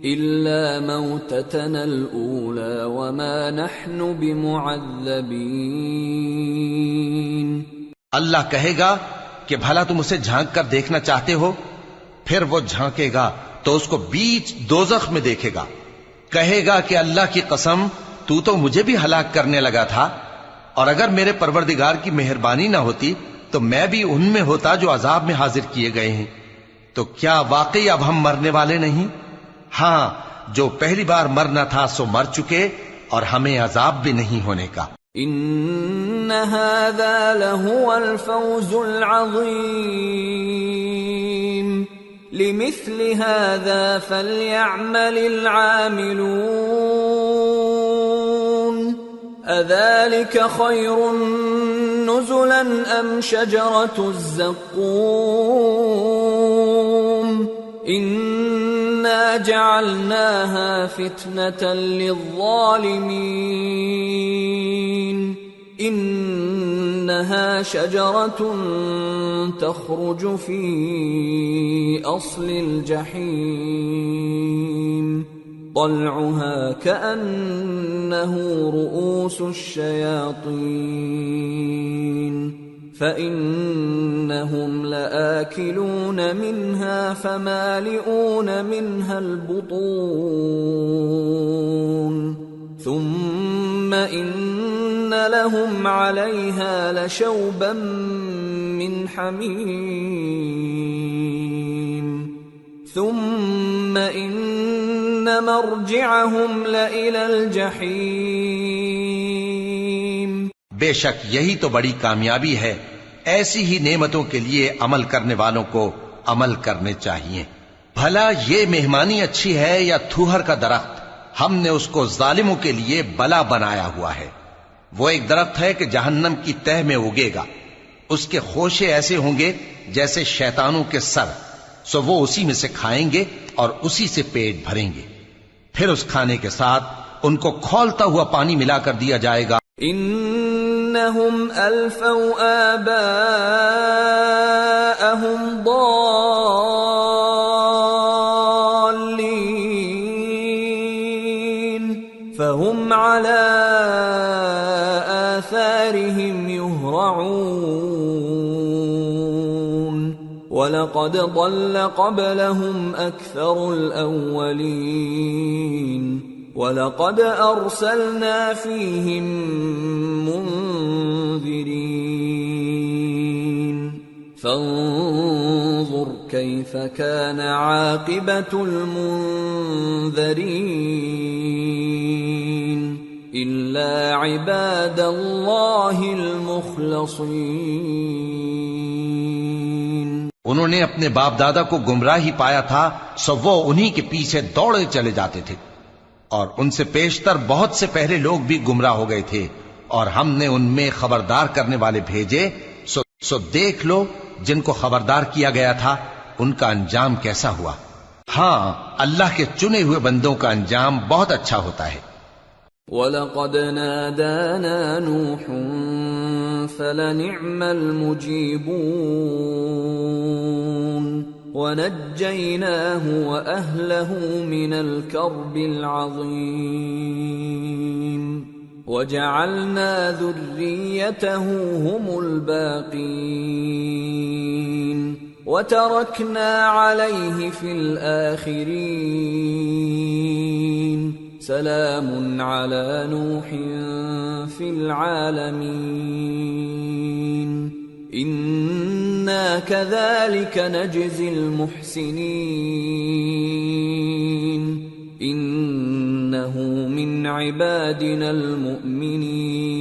Speaker 1: إلا موتتنا الأولى وما نحن بمعذبين.
Speaker 2: اللہ کہے گا کہ بھلا تم اسے جھانک کر دیکھنا چاہتے ہو؟ پھر وہ جھانکے گا تو اس کو بیچ دوزخ میں دیکھے گا. کہے گا کہ اللہ کی قسم تو مجھے بھی ہلاک کرنے لگا تھا، اور اگر میرے پروردگار کی مہربانی نہ ہوتی تو میں بھی ان میں ہوتا جو عذاب میں حاضر کیے گئے ہیں. تو کیا واقعی اب ہم مرنے والے نہیں؟ ہاں، جو پہلی بار مرنا تھا سو مر چکے اور ہمیں عذاب بھی نہیں ہونے کا.
Speaker 1: ان هذا لهو الفوز العظيم لمثل هذا فليعمل العاملون أذلك خير نزلا أم شجرة الزقوم إنا جعلناها فتنة للظالمين إنها شجرة تخرج في أصل الجحيم طلعها كأنه رؤوس الشياطين فإنهم لآكلون منها فمالئون منها البطون ثم إن لهم عليها لشوبا من حميم ثم إن مرجعهم لإلى الجحيم.
Speaker 2: بے شک یہی تو بڑی کامیابی ہے. ایسی ہی نعمتوں کے لیے عمل کرنے والوں کو عمل کرنے چاہیے. بھلا یہ مہمانی اچھی ہے یا تھوہر کا درخت؟ ہم نے اس کو ظالموں کے لیے بلا بنایا ہوا ہے. وہ ایک درخت ہے کہ جہنم کی تہ میں اگے گا. اس کے خوشے ایسے ہوں گے جیسے شیطانوں کے سر، سو وہ اسی میں سے کھائیں گے اور اسی سے پیٹ بھریں گے۔ پھر اس کھانے کے ساتھ ان کو کھولتا ہوا پانی ملا کر دیا جائے گا۔
Speaker 1: انہم الفوا آباءہم ضالین فہم علی آثارہم یہرعون وَلَقَدْ ضَلَّ قَبْلَهُمْ أَكْثَرُ الْأَوَّلِينَ وَلَقَدْ أَرْسَلْنَا فِيهِمْ مُنذِرِينَ فَانظُرْ كَيْفَ كَانَ عَاقِبَةُ الْمُنذَرِينَ إِلَّا عِبَادَ اللَّهِ الْمُخْلَصِينَ۔
Speaker 2: انہوں نے اپنے باپ دادا کو گمراہی پایا تھا، سو وہ انہی کے پیچھے دوڑے چلے جاتے تھے، اور ان سے پیشتر بہت سے پہلے لوگ بھی گمراہ ہو گئے تھے، اور ہم نے ان میں خبردار کرنے والے بھیجے، سو دیکھ لو جن کو خبردار کیا گیا تھا ان کا انجام کیسا ہوا۔ ہاں، اللہ کے چنے ہوئے بندوں کا انجام بہت اچھا ہوتا ہے۔
Speaker 1: وَلَقَدْ نَادَانَا نُوحٌ فَلَنِعْمَ الْمُجِيبُونَ وَنَجَّيْنَاهُ وَأَهْلَهُ مِنَ الْكَرْبِ الْعَظِيمِ وَجَعَلْنَا ذُرِّيَّتَهُ هُمُ الْبَاقِينَ وَتَرَكْنَا عَلَيْهِ فِي الْآخِرِينَ سلام على نوح في العالمين إنا كذلك نجزي المحسنين إنه من عبادنا المؤمنين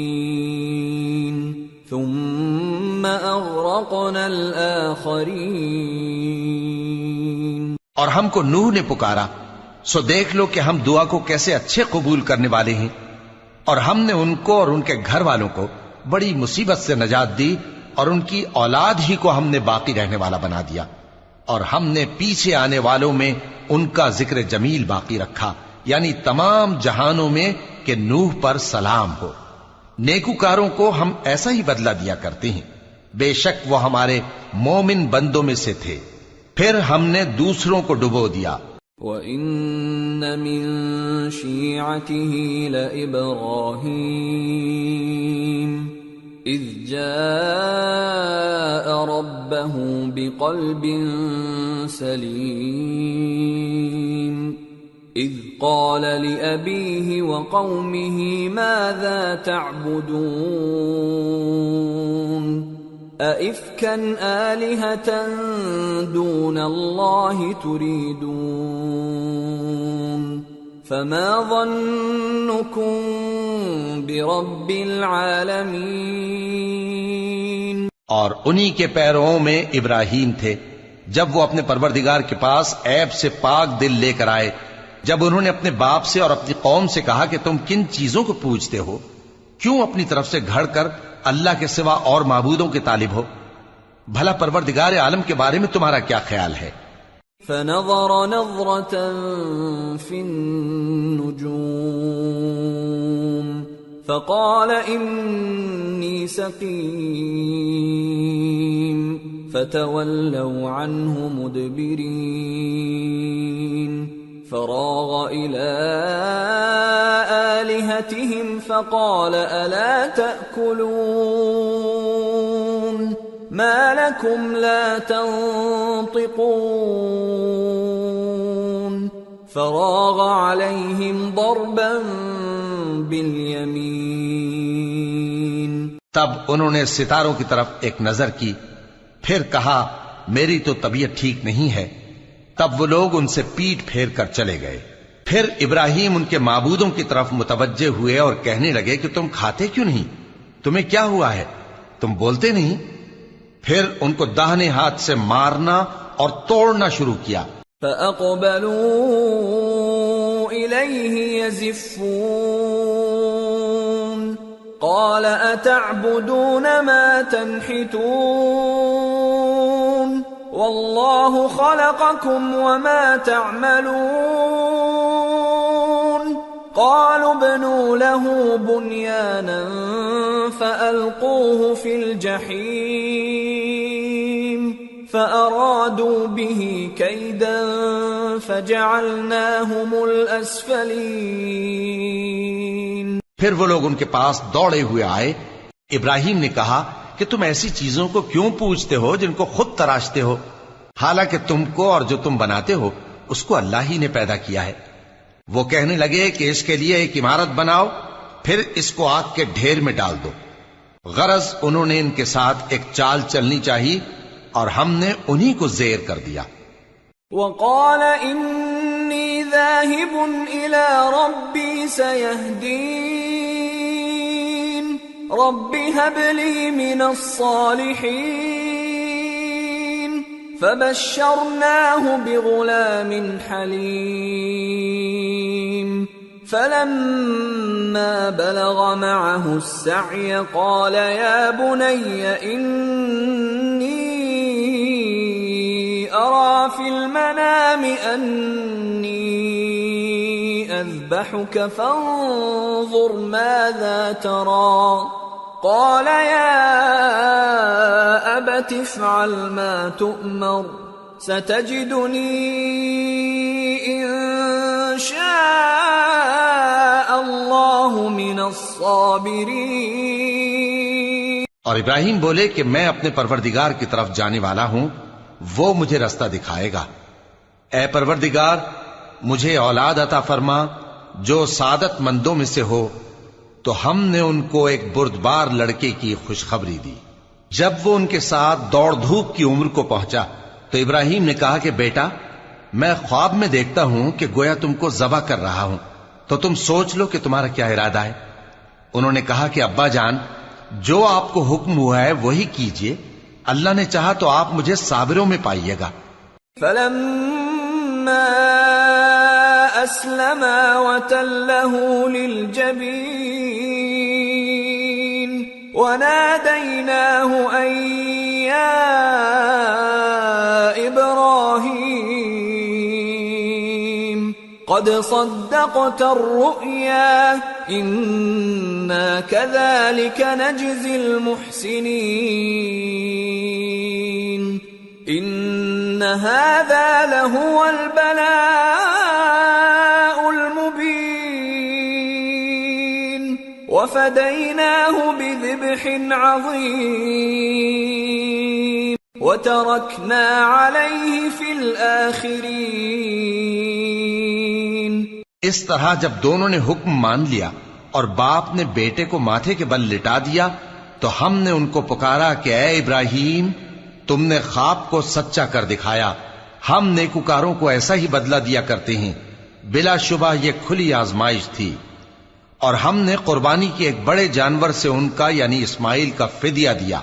Speaker 1: ثم أغرقنا الآخرين۔
Speaker 2: اور ہم کو نوح نے پکارا، سو دیکھ لو کہ ہم دعا کو کیسے اچھے قبول کرنے والے ہیں، اور ہم نے ان کو اور ان کے گھر والوں کو بڑی مصیبت سے نجات دی، اور ان کی اولاد ہی کو ہم نے باقی رہنے والا بنا دیا، اور ہم نے پیچھے آنے والوں میں ان کا ذکر جمیل باقی رکھا، یعنی تمام جہانوں میں کہ نوح پر سلام ہو۔ نیکوکاروں کو ہم ایسا ہی بدلہ دیا کرتے ہیں، بے شک وہ ہمارے مومن بندوں میں سے تھے۔ پھر ہم نے دوسروں کو ڈبو دیا۔
Speaker 1: وَإِنَّ مِن شِيعَتِهِ لَإِبْرَاهِيمَ إِذْ جَاءَ رَبَّهُ بِقَلْبٍ سَلِيمٍ إِذْ قَالَ لِأَبِيهِ وَقَوْمِهِ مَاذَا تَعْبُدُونَ أَإِفْكًا آلِهَةً دُونَ اللَّهِ تُرِيدُونَ فَمَا ظَنُّكُمْ بِرَبِّ الْعَالَمِينَ۔
Speaker 2: اور انہی کے پیرووں میں ابراہیم تھے، جب وہ اپنے پروردگار کے پاس عیب سے پاک دل لے کر آئے، جب انہوں نے اپنے باپ سے اور اپنی قوم سے کہا کہ تم کن چیزوں کو پوجتے ہو، کیوں اپنی طرف سے گھڑ کر اللہ کے سوا اور معبودوں کے طالب ہو؟ بھلا پروردگار عالم کے بارے میں تمہارا کیا خیال ہے؟
Speaker 1: فنظر نظرة في النجوم فقال إني سقيم فتولوا عنه مدبرين فراغ إلى آلهتهم فقال ألا تأكلون ما لكم لا تنطقون فراغ عليهم ضربا باليمين۔
Speaker 2: تب انہوں نے ستاروں کی طرف ایک نظر کی، پھر کہا میری تو طبیعت ٹھیک نہیں ہے۔ تب وہ لوگ ان سے پیٹ پھیر کر چلے گئے۔ پھر ابراہیم ان کے معبودوں کی طرف متوجہ ہوئے اور کہنے لگے کہ تم کھاتے کیوں نہیں؟ تمہیں کیا ہوا ہے؟ تم بولتے نہیں؟ پھر ان کو داہنے ہاتھ سے مارنا اور توڑنا شروع کیا۔
Speaker 1: فَأَقْبَلُوا إِلَيْهِ يَزِفُّونَ قال أتعبدون ما تنحتون والله خلقكم وما تعملون قالوا ابنوا له بنيانا فألقوه في الجحيم فأرادوا به كيدا فجعلناهم الأسفلين۔
Speaker 2: پھر وہ لوگ ان کے پاس دوڑے ہوئے آئے۔ ابراہیم نے کہا کہ تم ایسی چیزوں کو کیوں پوچھتے ہو جن کو خود تراشتے ہو، حالانکہ تم کو اور جو تم بناتے ہو اس کو اللہ ہی نے پیدا کیا ہے۔ وہ کہنے لگے کہ اس کے لیے ایک عمارت بناؤ، پھر اس کو آگ کے ڈھیر میں ڈال دو۔ غرض انہوں نے ان کے ساتھ ایک چال چلنی چاہی اور ہم نے انہی کو زیر کر دیا۔
Speaker 1: وقال انی ذاہب الی ربی سیہدین رب هب لی من الصالحین فبشرناه بغلام حلیم فلما بلغ معه السعي قال يا بني إني أرى في المنام أني أذبحك فانظر ماذا ترى قال يا أبت افعل ما تؤمر ستجدني إن شاء الله من الصابرين۔
Speaker 2: اور ابراہیم بولے کہ میں اپنے پروردگار کی طرف جانے والا ہوں، وہ مجھے رستہ دکھائے گا۔ اے پروردگار مجھے اولاد عطا فرما جو سعادت مندوں میں سے ہو۔ تو ہم نے ان کو ایک بردبار لڑکے کی خوشخبری دی۔ جب وہ ان کے ساتھ دوڑ دھوپ کی عمر کو پہنچا تو ابراہیم نے کہا کہ بیٹا میں خواب میں دیکھتا ہوں کہ گویا تم کو ذبح کر رہا ہوں، تو تم سوچ لو کہ تمہارا کیا ارادہ ہے۔ انہوں نے کہا کہ ابا جان جو آپ کو حکم ہوا ہے وہی کیجئے، اللہ نے چاہا تو آپ مجھے صابروں میں پائیے گا۔
Speaker 1: فلما أسلما وتله للجبين وناديناه أن يا إبراهيم قد صدقت الرؤيا إنا كذلك نجزي المحسنين إن هذا لهو البلاء المبين وفديناه بذبح عظيم وتركنا عليه في الآخرين۔
Speaker 2: اس طرح جب دونوں نے حکم مان لیا اور باپ نے بیٹے کو ماتھے کے بل لٹا دیا تو ہم نے ان کو پکارا کہ اے ابراہیم تم نے خواب کو سچا کر دکھایا، ہم نیکوکاروں کو ایسا ہی بدلہ دیا کرتے ہیں، بلا شبہ یہ کھلی آزمائش تھی۔ اور ہم نے قربانی کے ایک بڑے جانور سے ان کا یعنی اسماعیل کا فدیہ دیا،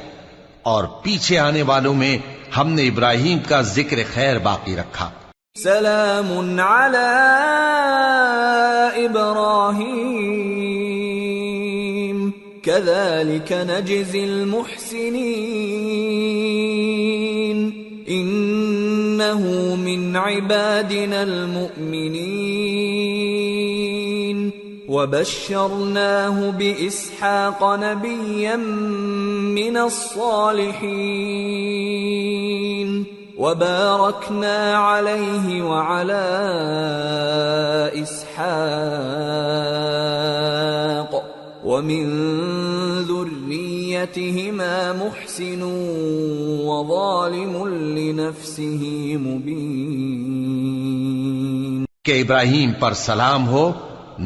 Speaker 2: اور پیچھے آنے والوں میں ہم نے ابراہیم کا ذکر خیر باقی رکھا۔
Speaker 1: سلام علی ابراہیم كذلك نجزي المحسنين إنه من عبادنا المؤمنين وبشرناه بإسحاق نبيا من الصالحين وباركنا عليه وعلى إسحاق ومن ذريتهما محسن وظالم لنفسه مبين۔
Speaker 2: کہ ابراہیم پر سلام ہو،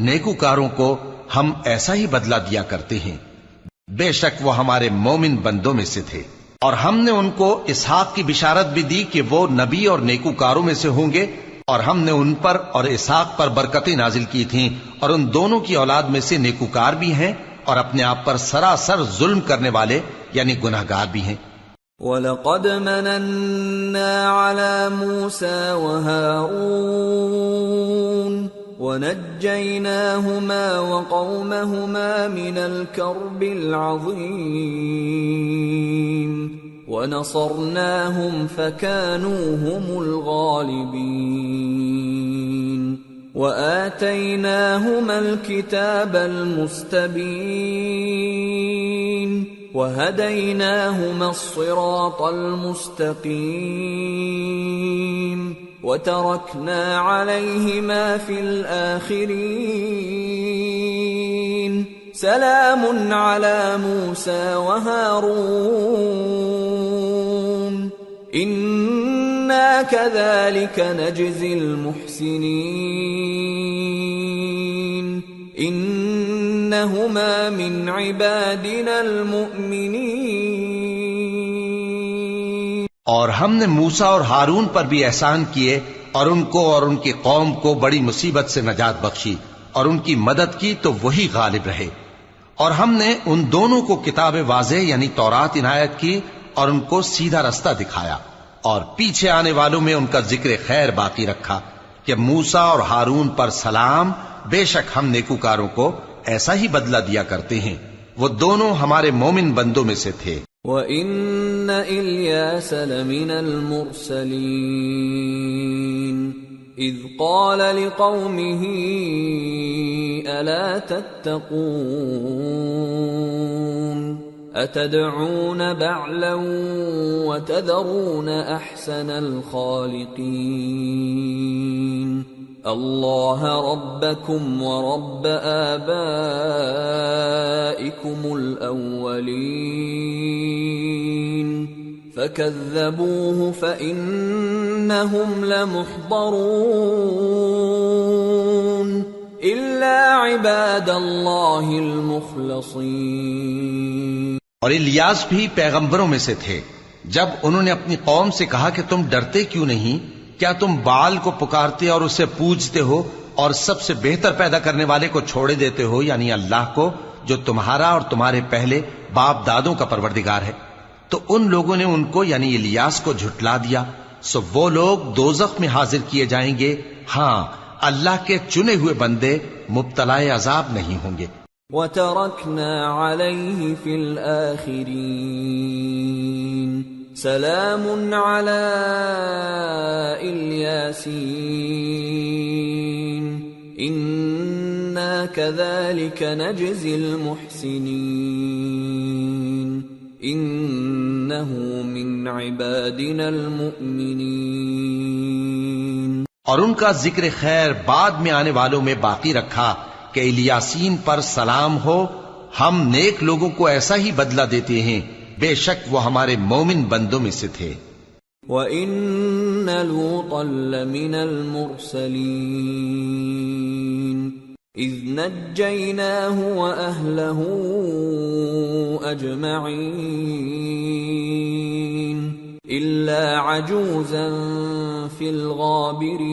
Speaker 2: نیکوکاروں کو ہم ایسا ہی بدلہ دیا کرتے ہیں، بے شک وہ ہمارے مومن بندوں میں سے تھے۔ اور ہم نے ان کو اسحاق کی بشارت بھی دی کہ وہ نبی اور نیکوکاروں میں سے ہوں گے، اور ہم نے ان پر اور اسحاق پر برکتیں نازل کی تھیں، اور ان دونوں کی اولاد میں سے نیکوکار بھی ہیں اور اپنے آپ پر سراسر ظلم کرنے والے یعنی گناہگار بھی ہیں۔
Speaker 1: وَلَقَدْ مَنَنَّا عَلَى مُوسَى وَهَارُونَ ونجيناهما وقومهما من الكرب العظيم ونصرناهم فكانوا هم الغالبين وآتيناهما الكتاب المستبين وهديناهما الصراط المستقيم وتركنا عليهما في الآخرين سلام على موسى وهارون إنا كذلك نجزي المحسنين إنهما من عبادنا المؤمنين.
Speaker 2: اور ہم نے موسیٰ اور ہارون پر بھی احسان کیے اور ان کو اور ان کی قوم کو بڑی مصیبت سے نجات بخشی اور ان کی مدد کی تو وہی غالب رہے. اور ہم نے ان دونوں کو کتاب واضح یعنی تورات عنایت کی اور ان کو سیدھا رستہ دکھایا اور پیچھے آنے والوں میں ان کا ذکر خیر باقی رکھا کہ موسیٰ اور ہارون پر سلام، بے شک ہم نیکوکاروں کو ایسا ہی بدلہ دیا کرتے ہیں، وہ دونوں ہمارے مومن بندوں میں سے تھے.
Speaker 1: وَإِنَّ إِلْيَاسَ لَمِنَ الْمُرْسَلِينَ إِذْ قَالَ لِقَوْمِهِ أَلَا تَتَّقُونَ أَتَدْعُونَ بَعْلًا وَتَذَرُونَ أَحْسَنَ الْخَالِقِينَ اللَّهَ رَبَّكُمْ وَرَبَّ آبَائِكُمُ الْأَوَّلِينَ فَكَذَّبُوهُ فَإِنَّهُمْ لَمُحْضَرُونَ إِلَّا عِبَادَ اللَّهِ الْمُخْلَصِينَ.
Speaker 2: اور الیاس بھی پیغمبروں میں سے تھے. جب انہوں نے اپنی قوم سے کہا کہ تم ڈرتے کیوں نہیں؟ کیا تم بال کو پکارتے اور اسے پوجتے ہو اور سب سے بہتر پیدا کرنے والے کو چھوڑے دیتے ہو یعنی اللہ کو جو تمہارا اور تمہارے پہلے باپ دادوں کا پروردگار ہے؟ تو ان لوگوں نے ان کو یعنی الیاس کو جھٹلا دیا، سو وہ لوگ دوزخ میں حاضر کیے جائیں گے. ہاں، اللہ کے چنے ہوئے بندے مبتلا عذاب نہیں ہوں گے.
Speaker 1: وَتَرَكْنَا عَلَيْهِ فِي الْآخِرِينَ سلام على الياسين إنا كذلك نجزي المحسنين إنه من عبادنا المؤمنين.
Speaker 2: اور ان کا ذکر خیر بعد میں آنے والوں میں باقی رکھا کہ الیاسین پر سلام ہو، ہم نیک لوگوں کو ایسا ہی بدلہ دیتے ہیں، بے شک وہ ہمارے مومن بندوں میں سے تھے.
Speaker 1: وَإِنَّ لُوطًا لَّمِنَ الْمُرْسَلِينَ إِذْ نَجَّيْنَاهُ وَأَهْلَهُ أَجْمَعِينَ إِلَّا عَجُوزًا فِي الْغَابِرِينَ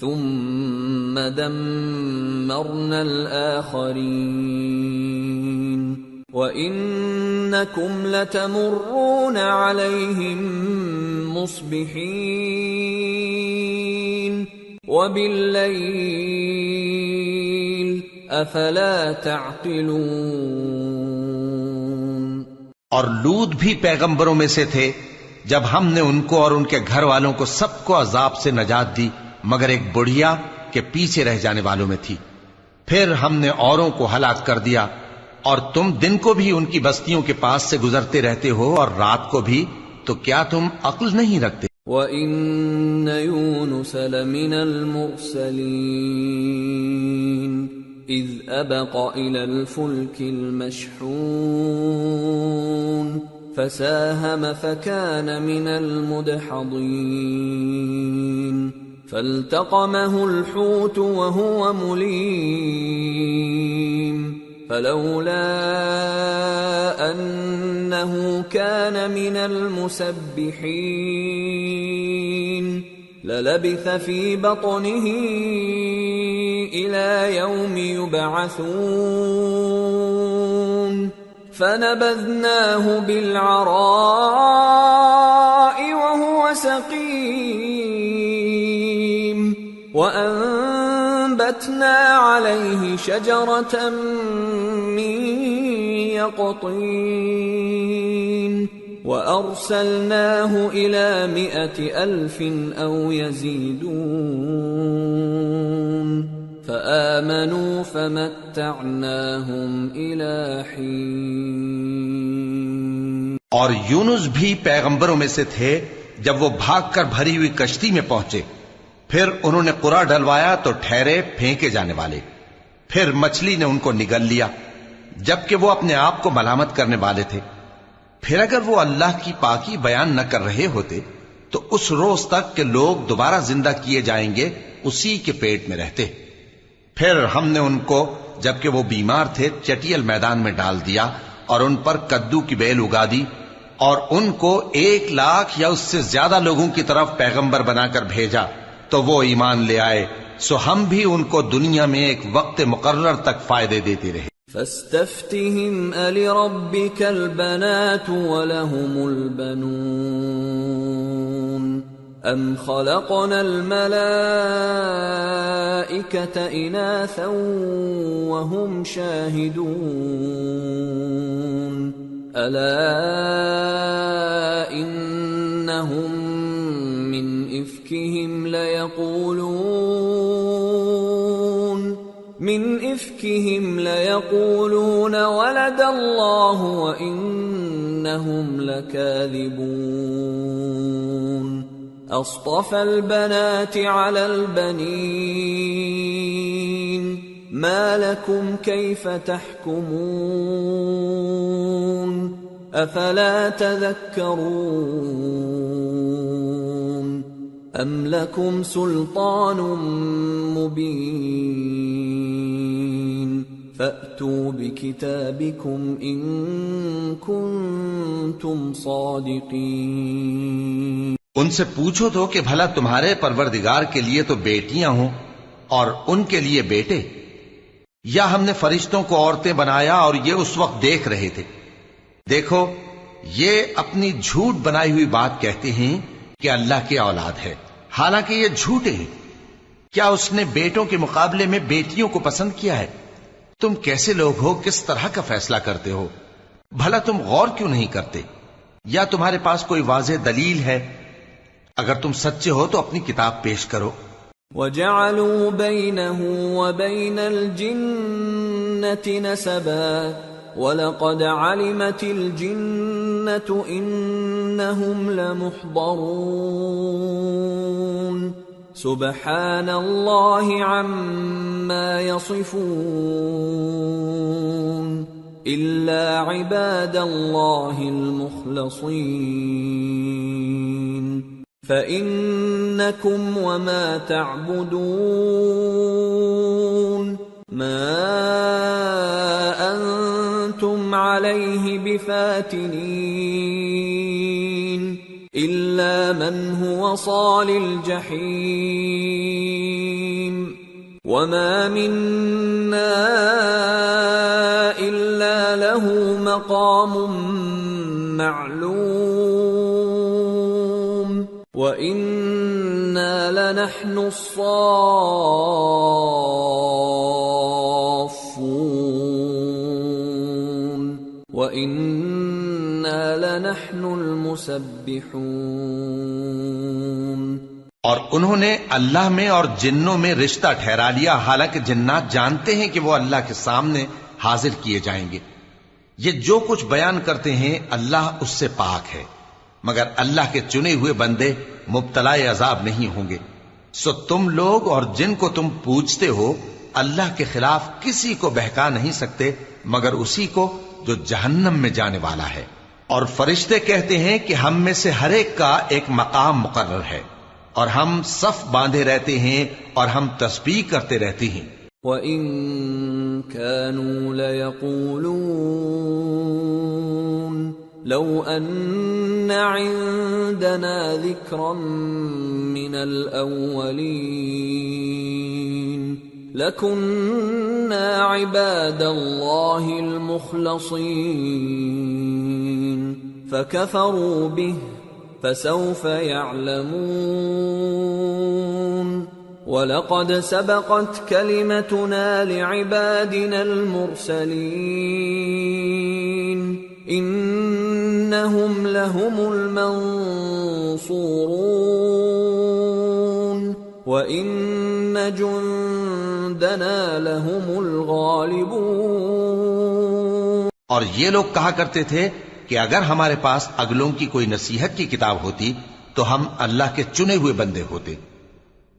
Speaker 1: ثُمَّ دَمَّرْنَا الْآخَرِينَ وَإِنَّكُمْ لَتَمُرُّونَ عَلَيْهِمْ مُصْبِحِينَ وَبِاللَّيْلِ أَفَلَا تَعْقِلُونَ.
Speaker 2: اور لوط بھی پیغمبروں میں سے تھے. جب ہم نے ان کو اور ان کے گھر والوں کو سب کو عذاب سے نجات دی مگر ایک بڑھیا کہ پیچھے رہ جانے والوں میں تھی. پھر ہم نے اوروں کو ہلاک کر دیا، اور تم دن کو بھی ان کی بستیوں کے پاس سے گزرتے رہتے ہو اور رات کو بھی، تو کیا تم عقل نہیں رکھتے؟
Speaker 1: وَإِنَّ يُونُسَ لَمِنَ الْمُرْسَلِينَ إِذْ أَبَقَ إِلَى الْفُلْكِ الْمَشْحُونِ فَسَاهَمَ فَكَانَ مِنَ الْمُدْحَضِينَ فَالْتَقَمَهُ الْحُوتُ وَهُوَ مُلِيمٌ فَلَوْلَا أَنَّهُ كَانَ مِنَ الْمُسَبِّحِينَ لَلَبِثَ فِي بَطْنِهِ إِلَى يَوْمِ يُبْعَثُونَ فَنَبَذْنَاهُ بِالْعَرَاءِ وَهُوَ سَقِيمٌ وَأَنبَتْنَا عَلَيْهِ شَجَرَةً مِّن يَقْطِينٍ وَأَرْسَلْنَاهُ إِلَى 100,000 أَوْ يَزِيدُونَ فَآمَنُوا فَمَتَّعْنَاهُمْ إِلَى حِينٍ۔
Speaker 2: اور یونس بھی پیغمبروں میں سے تھے جب وہ بھاگ کر بھری ہوئی کشتی میں پہنچے، پھر انہوں نے قرا ڈلوایا تو ٹھہرے پھینکے جانے والے، پھر مچھلی نے ان کو نگل لیا جبکہ وہ اپنے آپ کو ملامت کرنے والے تھے۔ پھر اگر وہ اللہ کی پاکی بیان نہ کر رہے ہوتے تو اس روز تک کہ لوگ دوبارہ زندہ کیے جائیں گے اسی کے پیٹ میں رہتے۔ پھر ہم نے ان کو جبکہ وہ بیمار تھے چٹیل میدان میں ڈال دیا اور ان پر کدو کی بیل اگا دی، اور ان کو 1,00,000 یا اس سے زیادہ لوگوں کی طرف پیغمبر بنا کر بھیجا تو وہ ایمان لے آئے، سو ہم بھی ان کو دنیا میں ایک وقت مقرر تک فائدے دیتے رہے۔
Speaker 1: فاستفتهم ألربك البنات ولهم البنون أم خلقنا الملائكة إناثا وهم شاهدون ألا إنهم من إفكهم ليقولون ولد الله وإنهم لكاذبون أصطفى البنات على البنين ما لكم كيف تحكمون أفلا تذكرون أم لكم سلطان مبين فأتوا بكتابكم إن كنتم صادقين۔
Speaker 2: ان سے پوچھو تو کہ بھلا تمہارے پروردگار کے لیے تو بیٹیاں ہوں اور ان کے لیے بیٹے، یا ہم نے فرشتوں کو عورتیں بنایا اور یہ اس وقت دیکھ رہے تھے؟ دیکھو یہ اپنی جھوٹ بنائی ہوئی بات کہتے ہیں کہ اللہ کی اولاد ہے، حالانکہ یہ جھوٹے ہیں۔ کیا اس نے بیٹوں کے مقابلے میں بیٹیوں کو پسند کیا ہے؟ تم کیسے لوگ ہو، کس طرح کا فیصلہ کرتے ہو؟ بھلا تم غور کیوں نہیں کرتے؟ یا تمہارے پاس کوئی واضح دلیل ہے؟ اگر تم سچے ہو تو اپنی کتاب پیش کرو۔
Speaker 1: وَجَعَلُوا بَيْنَهُ وَبَيْنَ الْجِنَّةِ نَسَبًا وَلَقَدْ عَلِمَتِ الْجِنَّةُ إِنَّهُمْ لَمُحْضَرُونَ سُبْحَانَ اللَّهِ عَمَّا يَصِفُونَ إِلَّا عِبَادَ اللَّهِ الْمُخْلَصِينَ فَإِنَّكُمْ وَمَا تَعْبُدُونَ مَا أَنْتُمْ عَلَيْهِ بِفَاتِنِينَ إِلَّا مَنْ هُوَ صَالِ الْجَحِيمِ وَمَا مِنَّا إِلَّا لَهُ مَقَامٌ مَّعْلُومٌ وَإِنَّا لَنَحْنُ الصَّافُّونَ وَإِنَّا لَنَحْنُ الْمُسَبِّحُونَ۔
Speaker 2: اور انہوں نے اللہ میں اور جنوں میں رشتہ ٹھہرا لیا، حالانکہ جنات جانتے ہیں کہ وہ اللہ کے سامنے حاضر کیے جائیں گے۔ یہ جو کچھ بیان کرتے ہیں اللہ اس سے پاک ہے، مگر اللہ کے چنے ہوئے بندے مبتلا عذاب نہیں ہوں گے۔ سو تم لوگ اور جن کو تم پوجتے ہو اللہ کے خلاف کسی کو بہکا نہیں سکتے مگر اسی کو جو جہنم میں جانے والا ہے۔ اور فرشتے کہتے ہیں کہ ہم میں سے ہر ایک کا ایک مقام مقرر ہے، اور ہم صف باندھے رہتے ہیں اور ہم تسبیح کرتے رہتے ہیں۔
Speaker 1: وَإِن كَانُوا لَيَقُولُونَ لَوْ أَنَّ عِندَنَا ذِكْرًا مِّنَ الْأَوَّلِينَ لَكُنَّا عِبَادَ اللَّهِ الْمُخْلَصِينَ فَكَفَرُوا بِهِ فَسَوْفَ يَعْلَمُونَ وَلَقَدْ سَبَقَتْ كَلِمَتُنَا لِعِبَادِنَا الْمُرْسَلِينَ إِنَّهُمْ لَهُمُ الْمَنصُورُونَ وَإِنَّ جُندَنَا لَهُمُ الْغَالِبُونَ۔
Speaker 2: اور یہ لوگ کہا کرتے تھے کہ اگر ہمارے پاس اگلوں کی کوئی نصیحت کی کتاب ہوتی تو ہم اللہ کے چنے ہوئے بندے ہوتے،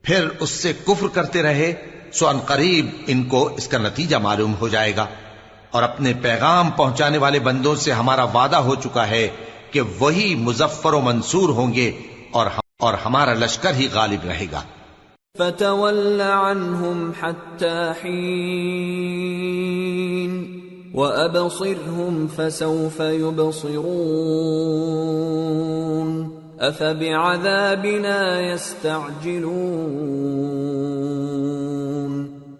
Speaker 2: پھر اس سے کفر کرتے رہے، سو ان قریب ان کو اس کا نتیجہ معلوم ہو جائے گا۔ اور اپنے پیغام پہنچانے والے بندوں سے ہمارا وعدہ ہو چکا ہے کہ وہی مظفر و منصور ہوں گے اور ہمارا لشکر ہی غالب رہے گا۔
Speaker 1: فَتَوَلَّ عَنْهُمْ حَتَّى حِينٍ وَأَبْصِرْهُمْ فَسَوْفَ يُبْصِرُونَ أَفَبِعَذَابِنَا يَسْتَعْجِلُونَ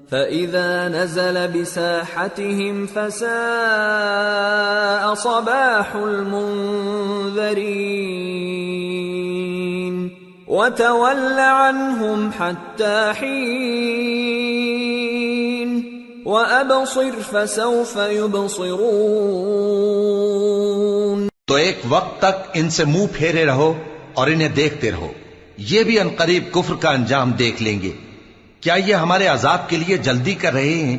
Speaker 1: فَإِذَا نَزَلَ بِسَاحَتِهِمْ فَسَاءَ صَبَاحُ الْمُنذَرِينَ وَتَوَلَّ عَنْهُمْ حَتَّى حِينٍ وَأَبْصِرْ فَسَوْفَ يُبْصِرُونَ۔
Speaker 2: تو ایک وقت تک ان سے منہ پھیرے رہو اور انہیں دیکھتے رہو، یہ بھی عنقریب کفر کا انجام دیکھ لیں گے۔ کیا یہ ہمارے عذاب کے لیے جلدی کر رہے ہیں؟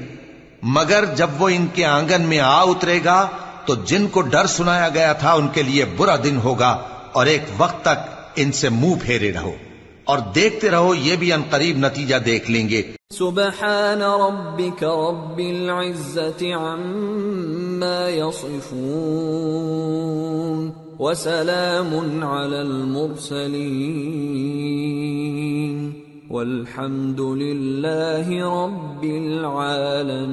Speaker 2: مگر جب وہ ان کے آنگن میں آ اترے گا تو جن کو ڈر سنایا گیا تھا ان کے لیے برا دن ہوگا، اور ایک وقت تک ان سے منہ پھیرے رہو اور دیکھتے رہو، یہ بھی عنقریب نتیجہ دیکھ لیں گے۔
Speaker 1: سبحان ربك رب العزة عما يصفون وسلام على المرسلين والحمد لله رب العالمين۔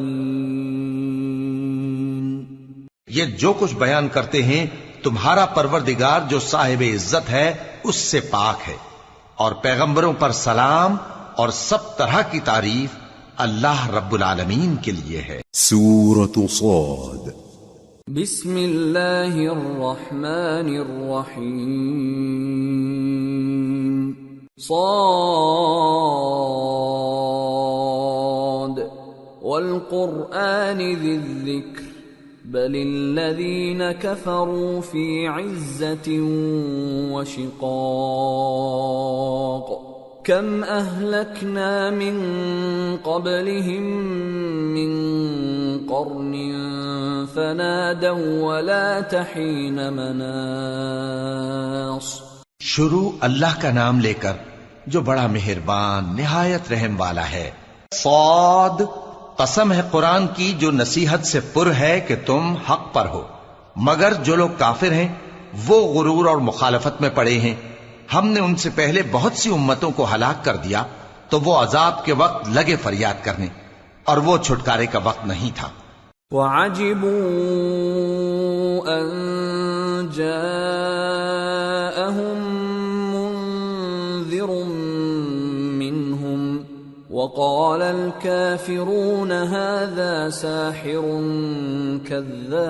Speaker 2: یہ جو کچھ بیان کرتے ہیں تمہارا پروردگار جو صاحب عزت ہے اس سے پاک ہے، اور پیغمبروں پر سلام اور سب طرح کی تعریف اللہ رب العالمین کے لیے ہے۔
Speaker 3: سورة صاد۔
Speaker 1: بسم اللہ الرحمن الرحیم۔ صاد والقرآن ذی الذکر بل الذین کفروا فی عزة وشقاق کم اہلکنا من قبلہم من قرن فنادوا ولا تحین مناص۔
Speaker 2: شروع اللہ کا نام لے کر جو بڑا مہربان نہایت رحم والا ہے۔ صاد، قسم ہے قرآن کی جو نصیحت سے پر ہے کہ تم حق پر ہو، مگر جو لوگ کافر ہیں وہ غرور اور مخالفت میں پڑے ہیں۔ ہم نے ان سے پہلے بہت سی امتوں کو ہلاک کر دیا تو وہ عذاب کے وقت لگے فریاد کرنے، اور وہ چھٹکارے کا وقت نہیں تھا۔
Speaker 1: وَعَجِبُوا أَن جَاءَهُم مُّنذِرٌ مِّنْهُمْ وَقَالَ الْكَافِرُونَ هَذَا سَاحِرٌ كَذَّابٌ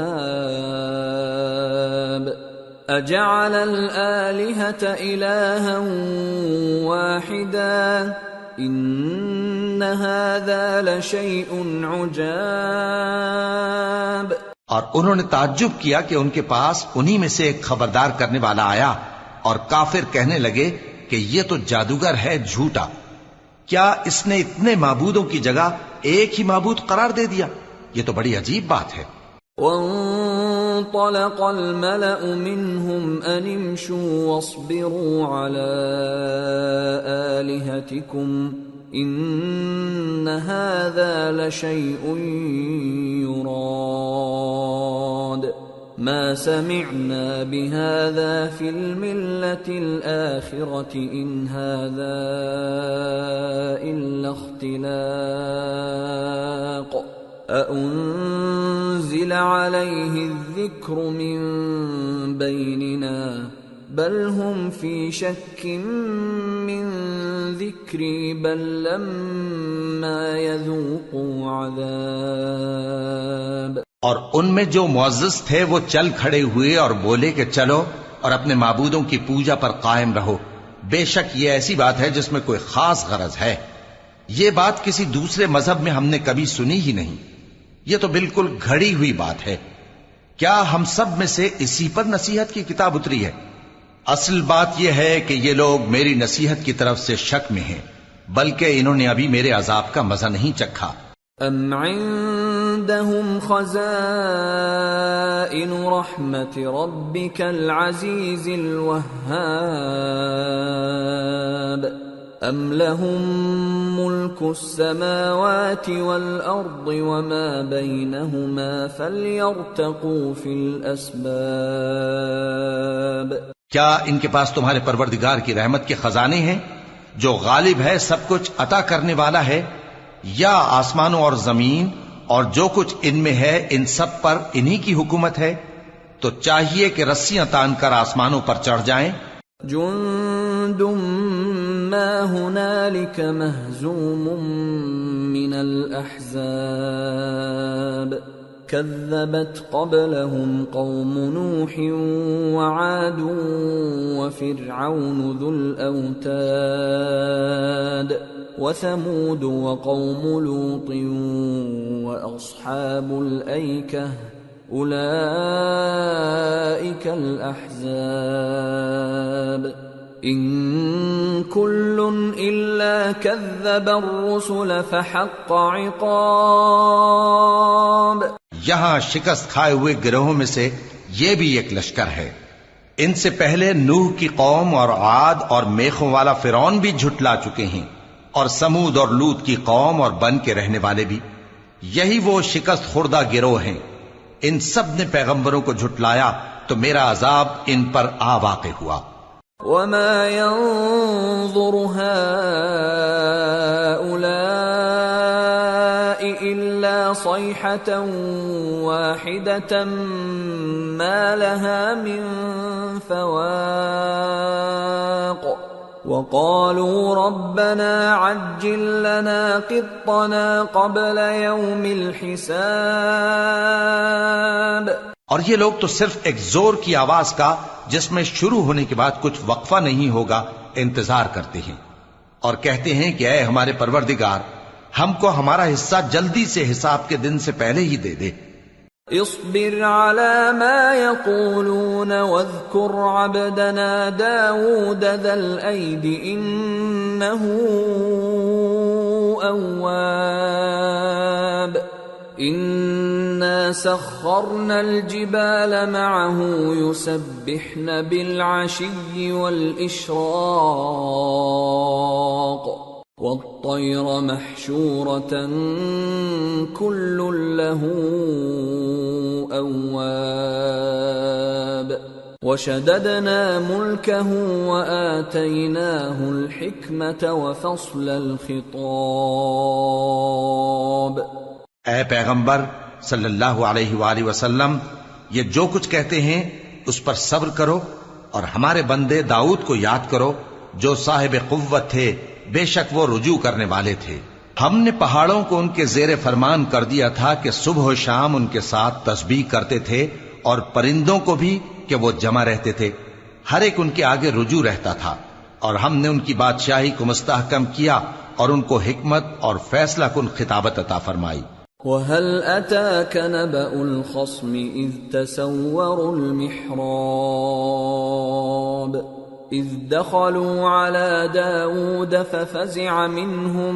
Speaker 1: أَجَعَلَ الْآلِهَةَ إِلَٰهًا وَاحِدًا إِنَّ هَٰذَا لَشَيْءٌ عُجَابٌ۔
Speaker 2: اور انہوں نے تعجب کیا کہ ان کے پاس انہی میں سے ایک خبردار کرنے والا آیا، اور کافر کہنے لگے کہ یہ تو جادوگر ہے جھوٹا، کیا اس نے اتنے معبودوں کی جگہ ایک ہی معبود قرار دے دیا؟ یہ تو بڑی عجیب بات ہے۔
Speaker 1: وانطلق الملأ منهم أن امشوا واصبروا على آلهتكم إن هذا لشيء يراد ما سمعنا بهذا في الملة الآخرة إن هذا إلا اختلاق أأنزل عليه الذكر من بيننا بل هم في شك من ذكري بل لما يذوقوا عذاب۔
Speaker 2: اور ان میں جو معزز تھے وہ چل کھڑے ہوئے اور بولے کہ چلو اور اپنے معبودوں کی پوجا پر قائم رہو، بے شک یہ ایسی بات ہے جس میں کوئی خاص غرض ہے۔ یہ بات کسی دوسرے مذہب میں ہم نے کبھی سنی ہی نہیں. یہ تو بالکل گھڑی ہوئی بات ہے. کیا ہم سب میں سے اسی پر نصیحت کی کتاب اتری ہے؟ اصل بات یہ ہے کہ یہ لوگ میری نصیحت کی طرف سے شک میں ہیں، بلکہ انہوں نے ابھی میرے عذاب کا مزہ نہیں چکھا.
Speaker 1: ام عندهم خزائن رحمت ربك العزیز الوهاب ام لهم ملك السماوات والارض وما بينهما فليرتقوا في الاسباب.
Speaker 2: کیا ان کے پاس تمہارے پروردگار کی رحمت کے خزانے ہیں جو غالب ہے، سب کچھ عطا کرنے والا ہے، یا آسمانوں اور زمین اور جو کچھ ان میں ہے ان سب پر انہی کی حکومت ہے؟ تو چاہیے کہ رسیاں تان کر آسمانوں پر چڑھ جائیں.
Speaker 1: جند ما هنالك مهزوم من الأحزاب كذبت قبلهم قوم نوح وعاد وفرعون ذو الأوتاد وثمود وقوم لوط وأصحاب الأيكة أولئك الأحزاب إن كل إلا كذب الرسل فحق عقاب.
Speaker 2: یہاں شکست کھائے ہوئے گروہوں میں سے یہ بھی ایک لشکر ہے. ان سے پہلے نوح کی قوم اور عاد اور میخوں والا فرعون بھی جھٹلا چکے ہیں، اور سمود اور لوط کی قوم اور بن کے رہنے والے بھی. یہی وہ شکست خوردہ گروہ ہیں. ان سب نے پیغمبروں کو جھٹلایا تو میرا عذاب ان پر آ واقع ہوا.
Speaker 1: وما ينظر هؤلاء إلا صيحة واحدة ما لها من فواق وقالوا ربنا عجل لنا قطنا قبل يوم الحساب.
Speaker 2: اور یہ لوگ تو صرف ایک زور کی آواز کا جس میں شروع ہونے کے بعد کچھ وقفہ نہیں ہوگا انتظار کرتے ہیں، اور کہتے ہیں کہ اے ہمارے پروردگار، ہم کو ہمارا حصہ جلدی سے حساب کے دن سے پہلے ہی دے دے.
Speaker 1: اصبر على ما يقولون واذكر عبدنا داود ذا الأيد إنه أواب. إنا سخرنا الجبال معه يسبحن بالعشي والإشراق والطير محشورة كل له أواب. وشددنا ملكه وآتيناه الحكمة وفصل الخطاب.
Speaker 2: اے پیغمبر صلی اللہ علیہ وآلہ وسلم، یہ جو کچھ کہتے ہیں اس پر صبر کرو، اور ہمارے بندے داؤد کو یاد کرو جو صاحب قوت تھے، بے شک وہ رجوع کرنے والے تھے. ہم نے پہاڑوں کو ان کے زیر فرمان کر دیا تھا کہ صبح و شام ان کے ساتھ تسبیح کرتے تھے، اور پرندوں کو بھی کہ وہ جمع رہتے تھے، ہر ایک ان کے آگے رجوع رہتا تھا. اور ہم نے ان کی بادشاہی کو مستحکم کیا اور ان کو حکمت اور فیصلہ کن خطابت عطا فرمائی.
Speaker 1: وَهَلْ أَتَاكَ نَبَأُ الْخَصْمِ إِذْ تَسَوَّرُوا الْمِحْرَابَ إِذْ دَخَلُوا عَلَى دَاوُودَ فَفَزِعَ مِنْهُمْ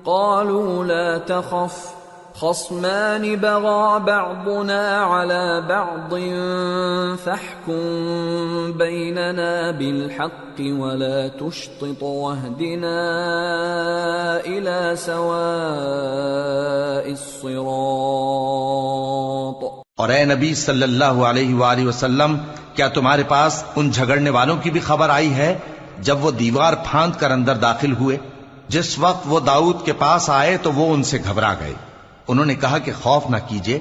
Speaker 1: قَالُوا لَا تَخَفْ خَصْمَانِ بَغَى بَعْضُنَا عَلَى بَعْضٍ فَاحْكُم بَيْنَنَا بِالْحَقِّ وَلَا تُشْطِطْ وَاهْدِنَا إِلَى سَوَاءِ الصِّرَاطِ.
Speaker 2: اور اے نبی صلی اللہ علیہ وآلہ وسلم، کیا تمہارے پاس ان جھگڑنے والوں کی بھی خبر آئی ہے جب وہ دیوار پھاند کر اندر داخل ہوئے؟ جس وقت وہ داؤد کے پاس آئے تو وہ ان سے گھبرا گئے. انہوں نے کہا کہ خوف نہ کیجیے،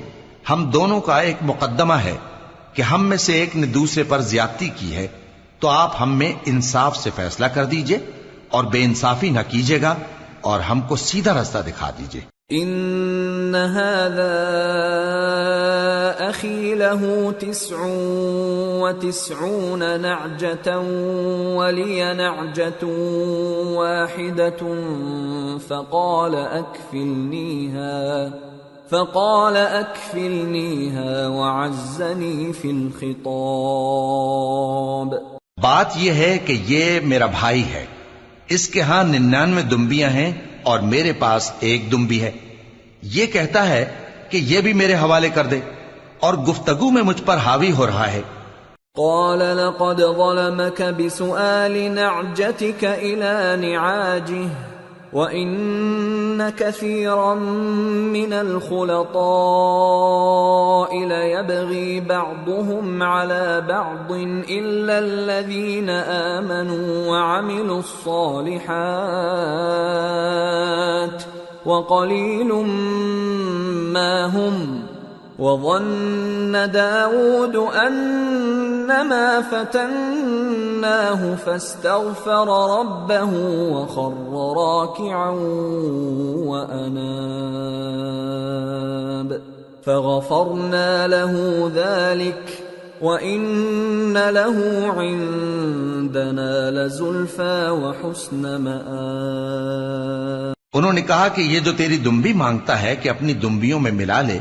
Speaker 2: ہم دونوں کا ایک مقدمہ ہے کہ ہم میں سے ایک نے دوسرے پر زیادتی کی ہے، تو آپ ہم میں انصاف سے فیصلہ کر دیجئے اور بے انصافی نہ کیجیے گا، اور ہم کو سیدھا راستہ دکھا دیجئے.
Speaker 1: إن هذا أخي له 99 نعجة ولي نعجة واحدة فقال أكفلنيها وعزني في الخطاب.
Speaker 2: بات یہ ہے کہ یہ میرا بھائی ہے، اس کے ہاں 99 دمبیاں ہیں اور میرے پاس ایک دمبی ہے۔ یہ کہتا ہے کہ یہ بھی میرے حوالے کر دے، اور گفتگو میں مجھ پر حاوی ہو رہا ہے۔
Speaker 1: قال لقد ظلمك بسؤال نعجتك إلى نعاجه وَإِنَّ كَثِيرًا مِّنَ الْخُلَطَاءِ لَيَبْغِي بَعْضُهُمْ عَلَى بَعْضٍ إِلَّا الَّذِينَ آمَنُوا وَعَمِلُوا الصَّالِحَاتِ وَقَلِيلٌ مَّا هُمْ وَظَنَّ دَاوُودُ أَنَّمَا فَتَنَّاهُ فَاسْتَغْفَرَ رَبَّهُ وَخَرَّ رَاكِعًا وَأَنَابَ فَغَفَرْنَا لَهُ ذَلِكَ وَإِنَّ لَهُ عِندَنَا لَزُلْفَىٰ وَحُسْنَ مَآبٍ۔
Speaker 2: انہوں نے کہا کہ یہ جو تیری دمبی مانگتا ہے کہ اپنی دمبیوں میں ملا لے،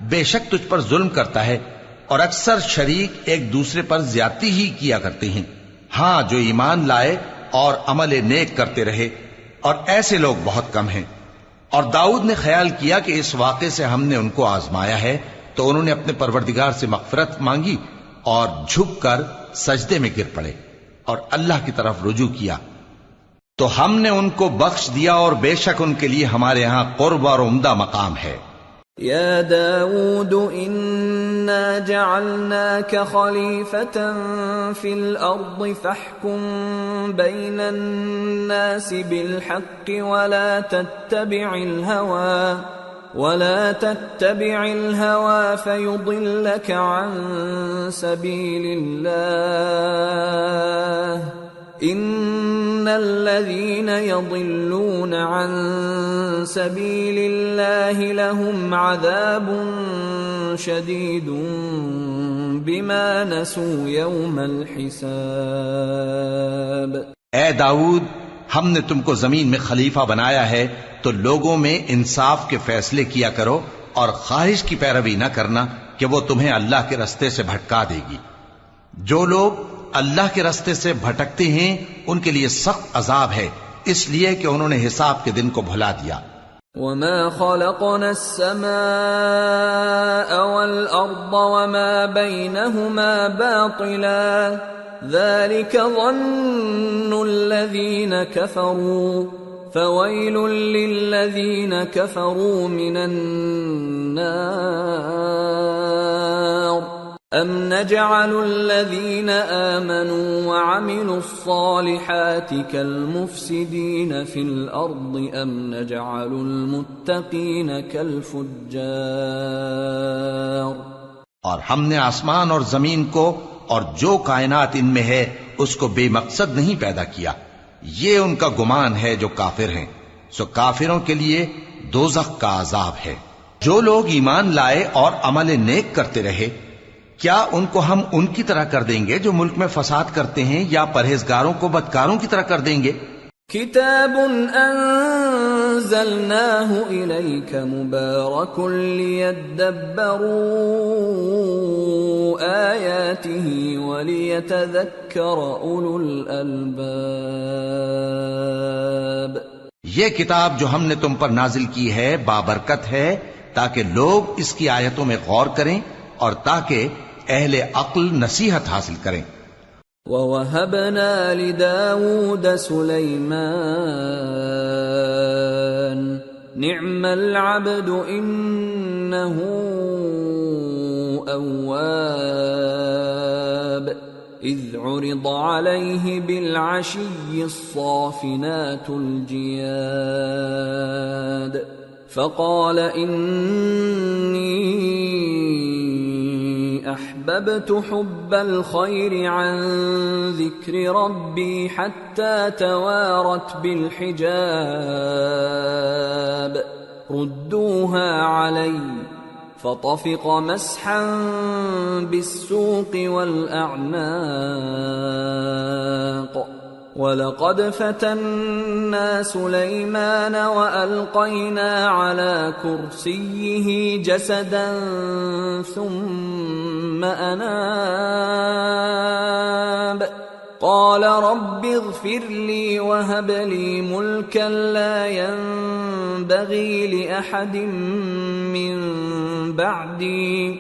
Speaker 2: بے شک تجھ پر ظلم کرتا ہے، اور اکثر شریک ایک دوسرے پر زیادتی ہی کیا کرتے ہیں۔ ہاں، جو ایمان لائے اور عمل نیک کرتے رہے، اور ایسے لوگ بہت کم ہیں۔ اور داؤد نے خیال کیا کہ اس واقعے سے ہم نے ان کو آزمایا ہے، تو انہوں نے اپنے پروردگار سے مغفرت مانگی اور جھک کر سجدے میں گر پڑے اور اللہ کی طرف رجوع کیا، تو ہم نے ان کو بخش دیا، اور بے شک ان کے لیے ہمارے ہاں قرب اور عمدہ مقام ہے۔
Speaker 1: يا داود إنا جعلناك خليفة في الأرض فاحكم بين الناس بالحق ولا تتبع الهوى فيضلك عن سبيل الله إن الذين يضلون عن سبيل الله لهم عذاب شديد بما نسوا يوم الحساب۔
Speaker 2: اے داؤد، ہم نے تم کو زمین میں خلیفہ بنایا ہے، تو لوگوں میں انصاف کے فیصلے کیا کرو، اور خواہش کی پیروی نہ کرنا کہ وہ تمہیں اللہ کے رستے سے بھٹکا دے گی۔ جو لوگ اللہ کے رستے سے بھٹکتے ہیں ان کے لیے سخت عذاب ہے، اس لیے کہ انہوں نے حساب کے دن کو بھلا دیا۔
Speaker 1: وَمَا خَلَقْنَا السَّمَاءَ وَالْأَرْضَ وَمَا بَيْنَهُمَا بَاطِلًا ذَلِكَ ظَنُّ الَّذِينَ كَفَرُوا فَوَيْلٌ لِّلَّذِينَ كَفَرُوا مِنَ النَّارِ أَمْ نَجْعَلُ الَّذِينَ آمَنُوا وَعَمِلُوا الصَّالِحَاتِ كَالْمُفْسِدِينَ فِي الْأَرْضِ أَمْ نَجْعَلُ الْمُتَّقِينَ كَالْفُجَّارِ۔
Speaker 2: اور ہم نے آسمان اور زمین کو اور جو کائنات ان میں ہے اس کو بے مقصد نہیں پیدا کیا۔ یہ ان کا گمان ہے جو کافر ہیں، سو کافروں کے لیے دوزخ کا عذاب ہے۔ جو لوگ ایمان لائے اور عمل نیک کرتے رہے، کیا ان کو ہم ان کی طرح کر دیں گے جو ملک میں فساد کرتے ہیں، یا پرہیزگاروں کو بدکاروں کی طرح کر دیں گے؟
Speaker 1: کتاب انزلناہ الیک مبارک لیدبروا آیاتہ ولیتذکر اولو الالباب۔
Speaker 2: یہ کتاب جو ہم نے تم پر نازل کی ہے بابرکت ہے، تاکہ لوگ اس کی آیتوں میں غور کریں اور تاکہ اہل عقل نصیحت حاصل کریں۔
Speaker 1: وَوَهَبْنَا لِدَاوُودَ سُلَيْمَانَ نِعْمَ الْعَبْدُ إِنَّهُ أَوَّابٌ إِذْ عُرِضَ عَلَيْهِ بِالْعَشِيِّ الصَّافِنَاتُ الْجِيَادُ فَقَالَ إِنِّي أحببت حب الخير عن ذكر ربي حتى توارت بالحجاب ردوها علي فطفق مسحا بالسوق والأعناق ولقد فتنا سليمان وألقينا على كرسيه جسدا ثم أناب قال رب اغفر لي وهب لي ملكا لا ينبغي لأحد من بعدي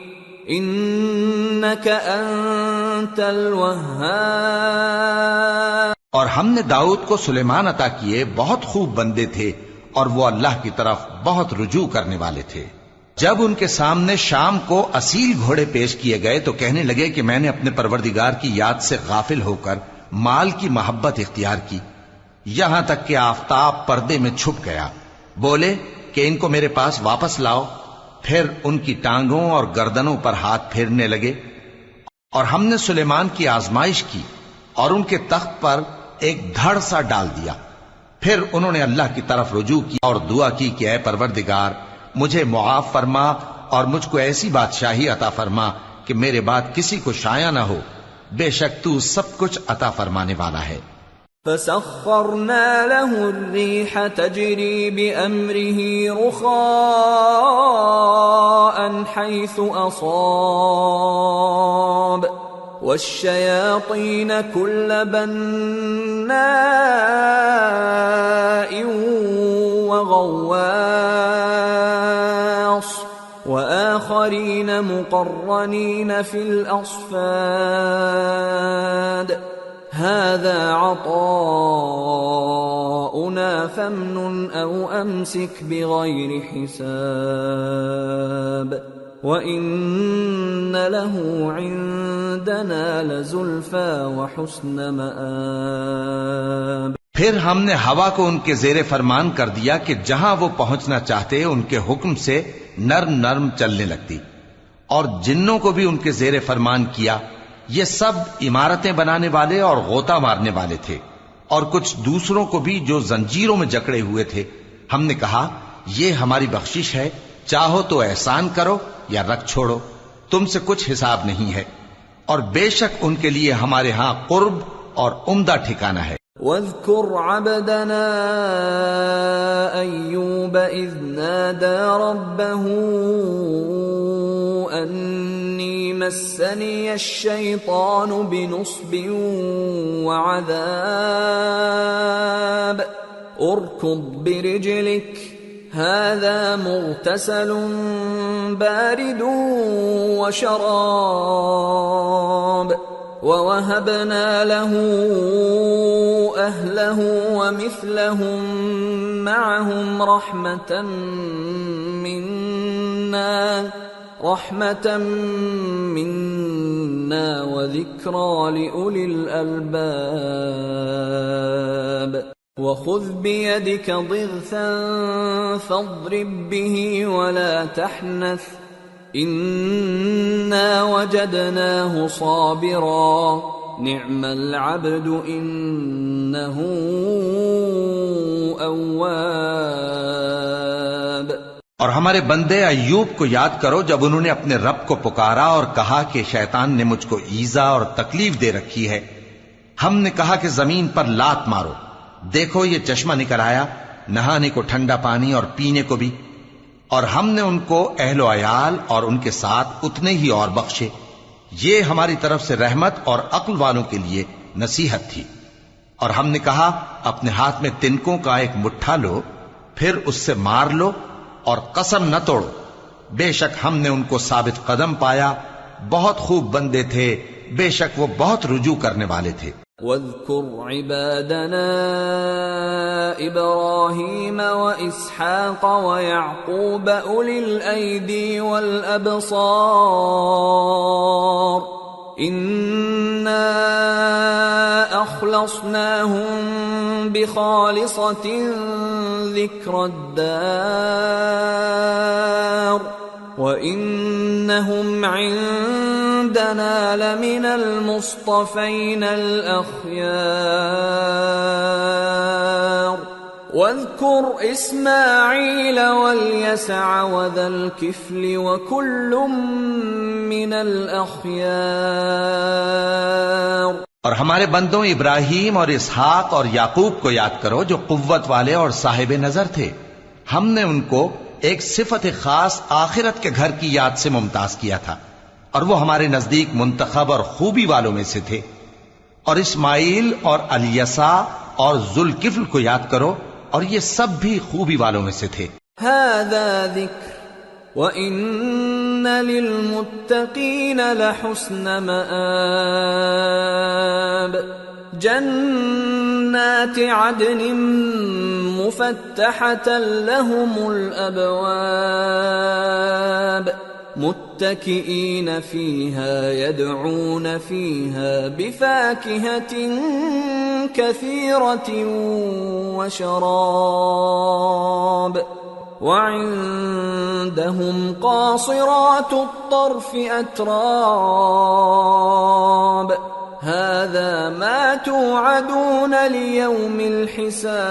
Speaker 1: إنك أنت الوهاب.
Speaker 2: اور ہم نے داؤد کو سلیمان عطا کیے، بہت خوب بندے تھے اور وہ اللہ کی طرف بہت رجوع کرنے والے تھے. جب ان کے سامنے شام کو اصیل گھوڑے پیش کیے گئے تو کہنے لگے کہ میں نے اپنے پروردگار کی یاد سے غافل ہو کر مال کی محبت اختیار کی، یہاں تک کہ آفتاب پردے میں چھپ گیا. بولے کہ ان کو میرے پاس واپس لاؤ. پھر ان کی ٹانگوں اور گردنوں پر ہاتھ پھیرنے لگے. اور ہم نے سلیمان کی آزمائش کی اور ان کے تخت پر ایک دھڑ سا ڈال دیا. پھر انہوں نے اللہ کی طرف رجوع کی اور دعا کی کہ اے پروردگار مجھے معاف فرما اور مجھ کو ایسی بادشاہی عطا فرما کہ میرے بعد کسی کو شایع نہ ہو، بے شک تو سب کچھ عطا فرمانے والا ہے.
Speaker 1: فسخرنا له الريح تجري بأمره رخاء حيث أصاب والشياطين كل بناء وغواص وآخرين مقرنين في الأصفاد هذا عطاؤنا فامنن أو أمسك بغير حساب وَإِنَّ لَهُ عِندَنَا لَزُلْفَىٰ وَحُسْنَ مَآبٍ.
Speaker 2: پھر ہم نے ہوا کو ان کے زیر فرمان کر دیا کہ جہاں وہ پہنچنا چاہتے ان کے حکم سے نرم نرم چلنے لگتی، اور جنوں کو بھی ان کے زیر فرمان کیا. یہ سب عمارتیں بنانے والے اور غوطہ مارنے والے تھے، اور کچھ دوسروں کو بھی جو زنجیروں میں جکڑے ہوئے تھے. ہم نے کہا یہ ہماری بخشش ہے، چاہو تو احسان کرو یا رکھ چھوڑو، تم سے کچھ حساب نہیں ہے، اور بے شک ان کے لیے ہمارے ہاں قرب اور عمدہ ٹھکانہ ہے.
Speaker 1: وَاذْكُرْ عَبْدَنَا أَيُّوبَ إِذْ نَادَى رَبَّهُ أَنِّي مَسَّنِيَ الشَّيْطَانُ بِنُصْبٍ وَعَذَابٍ ارْكُضْ بِرِجْلِكَ هذا مغتسل بارد وشراب ووهبنا له أهله ومثلهم معهم رحمة منا وذكرى لأولي الألباب. وَخُذْ بِيَدِكَ ضِغْثًا فَاضْرِب بِّهِ وَلَا تَحْنَثْ إِنَّا وَجَدْنَاهُ صَابِرًا نِعْمَ الْعَبْدُ إِنَّهُ أَوَّابٌ.
Speaker 2: اور ہمارے بندے ایوب کو یاد کرو جب انہوں نے اپنے رب کو پکارا اور کہا کہ شیطان نے مجھ کو ایذا اور تکلیف دے رکھی ہے. ہم نے کہا کہ زمین پر لات مارو، دیکھو یہ چشمہ نکل آیا، نہانے کو ٹھنڈا پانی اور پینے کو بھی. اور ہم نے ان کو اہل و عیال اور ان کے ساتھ اتنے ہی اور بخشے. یہ ہماری طرف سے رحمت اور عقل والوں کے لیے نصیحت تھی. اور ہم نے کہا اپنے ہاتھ میں تنکوں کا ایک مٹھا لو، پھر اس سے مار لو اور قسم نہ توڑو، بے شک ہم نے ان کو ثابت قدم پایا. بہت خوب بندے تھے، بے شک وہ بہت رجوع کرنے والے تھے.
Speaker 1: واذكر عبادنا إبراهيم وإسحاق ويعقوب أولي الأيدي والأبصار إنا أخلصناهم بخالصة ذكر الدار وَإِنَّهُمْ عِندَنَا لَمِنَ الْمُصْطَفَيْنَ الْأَخْيَارِ واذكر اسماعیل والیسع وذا الکفل وکل من الاخیار،
Speaker 2: اور ہمارے بندوں ابراہیم اور اسحاق اور یعقوب کو یاد کرو جو قوت والے اور صاحب نظر تھے. ہم نے ان کو ایک صفت خاص آخرت کے گھر کی یاد سے ممتاز کیا تھا، اور وہ ہمارے نزدیک منتخب اور خوبی والوں میں سے تھے. اور اسماعیل اور الیسع اور ذوالکفل کو یاد کرو، اور یہ سب بھی خوبی والوں میں سے تھے.
Speaker 1: هذا ذکر وَإِنَّ لِلْمُتَّقِينَ لَحُسْنَ مَآبٍ، جنات عدن مفتحة لهم الأبواب متكئين فيها يدعون فيها بفاكهة كثيرة وشراب، وعندهم قاصرات الطرف أتراب، هذا ما توعدون ليوم الحساب،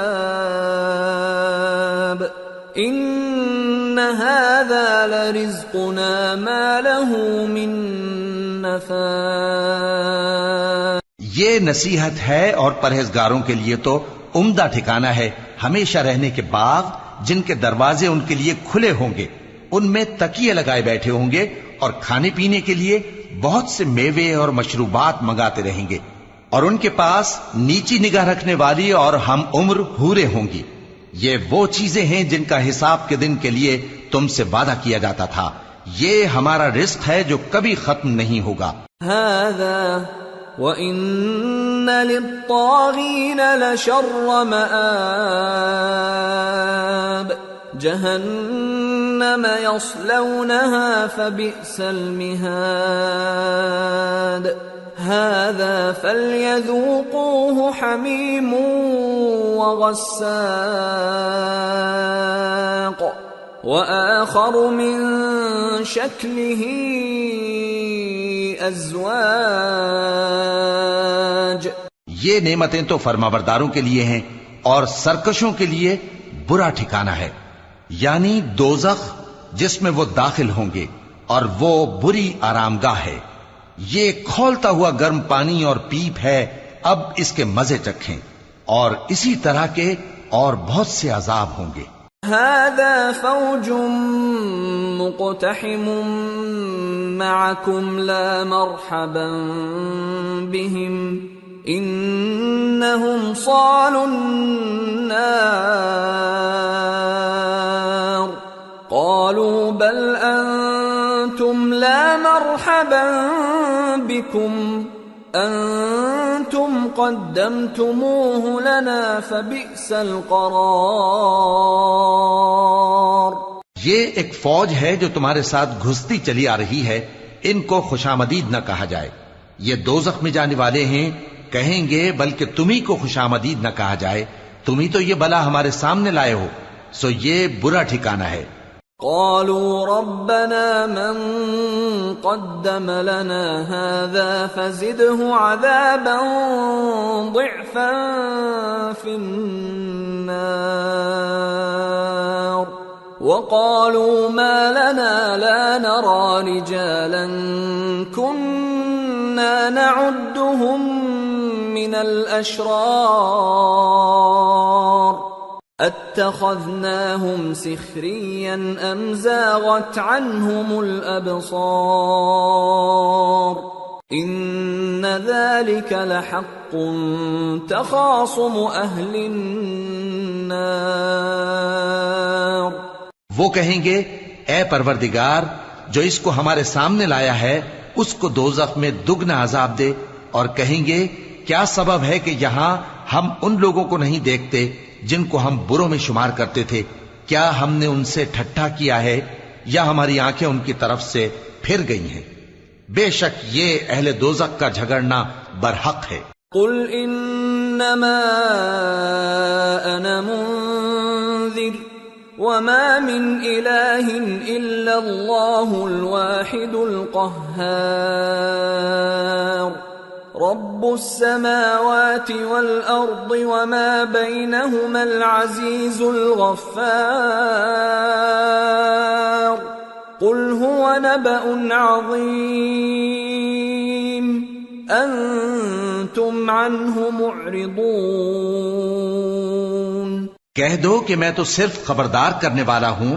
Speaker 1: إن هذا لرزقنا ما له من نفاد.
Speaker 2: یہ نصیحت ہے اور پرہیزگاروں کے لیے تو عمدہ ٹھکانہ ہے ہمیشہ رہنے کے باغ جن کے دروازے ان کے لیے کھلے ہوں گے، ان میں تکیے لگائے بیٹھے ہوں گے، اور کھانے پینے کے لیے بہت سے میوے اور مشروبات منگاتے رہیں گے، اور ان کے پاس نیچی نگاہ رکھنے والی اور ہم عمر حوریں ہوں گی. یہ وہ چیزیں ہیں جن کا حساب کے دن کے لیے تم سے وعدہ کیا جاتا تھا. یہ ہمارا رزق ہے جو کبھی ختم نہیں ہوگا.
Speaker 1: هذا وَإِنَّ لِلطَّاغِينَ لَشَرَّ مَآبٍ، جهنم يصلونها فبئس المهاد، هذا فليذوقوه حميم وغساق وآخر من شكله أزواج.
Speaker 2: یہ نعمتیں تو فرمانبرداروں کے لیے ہیں اور سرکشوں کے لیے برا ٹھکانہ ہے، یعنی دوزخ جس میں وہ داخل ہوں گے، اور وہ بری آرامگاہ ہے. یہ کھولتا ہوا گرم پانی اور پیپ ہے، اب اس کے مزے چکھیں، اور اسی طرح کے اور بہت سے عذاب ہوں گے.
Speaker 1: هذا فوج مقتحم معكم لا مرحبا بهم إنهم صالوا النار، قالوا بل أنتم لا مرحبا بكم أنتم قدمتموه لنا فبئس القرار.
Speaker 2: یہ ایک فوج ہے جو تمہارے ساتھ گھستی چلی آ رہی ہے، ان کو خوشامدید نہ کہا جائے. یہ دوزخ میں جانے والے ہیں، کہیں گے بلکہ تمہیں کو خوشامدید نہ کہا جائے، تمہیں تو یہ بلا ہمارے سامنے لائے ہو، سو یہ برا ٹھکانہ ہے.
Speaker 1: قالوا ربنا من قدم لنا هذا فزده عذابا ضعفا في النار، وقالوا ما لنا لا نرى رجالا كنا نعدهم من الأشرار اتخذناهم سخريا ام زاغت عنهم الابصار ان ذلك لحق تخاصم اهل النار.
Speaker 2: وہ کہیں گے اے پروردگار جو اس کو ہمارے سامنے لایا ہے اس کو دوزخ میں دگنا عذاب دے، اور کہیں گے کیا سبب ہے کہ یہاں ہم ان لوگوں کو نہیں دیکھتے جن کو ہم بروں میں شمار کرتے تھے؟ کیا ہم نے ان سے ٹھٹھا کیا ہے یا ہماری آنکھیں ان کی طرف سے پھر گئی ہیں؟ بے شک یہ اہل دوزخ کا جھگڑنا برحق ہے.
Speaker 1: قل انما انا منذر وما من الہ الا اللہ الواحد القہار رب السماوات والأرض وما بينهما العزيز الغفار قل هو نبأ عظيم أنتم عنه معرضون۔
Speaker 2: کہہ دو کہ میں تو صرف خبردار کرنے والا ہوں،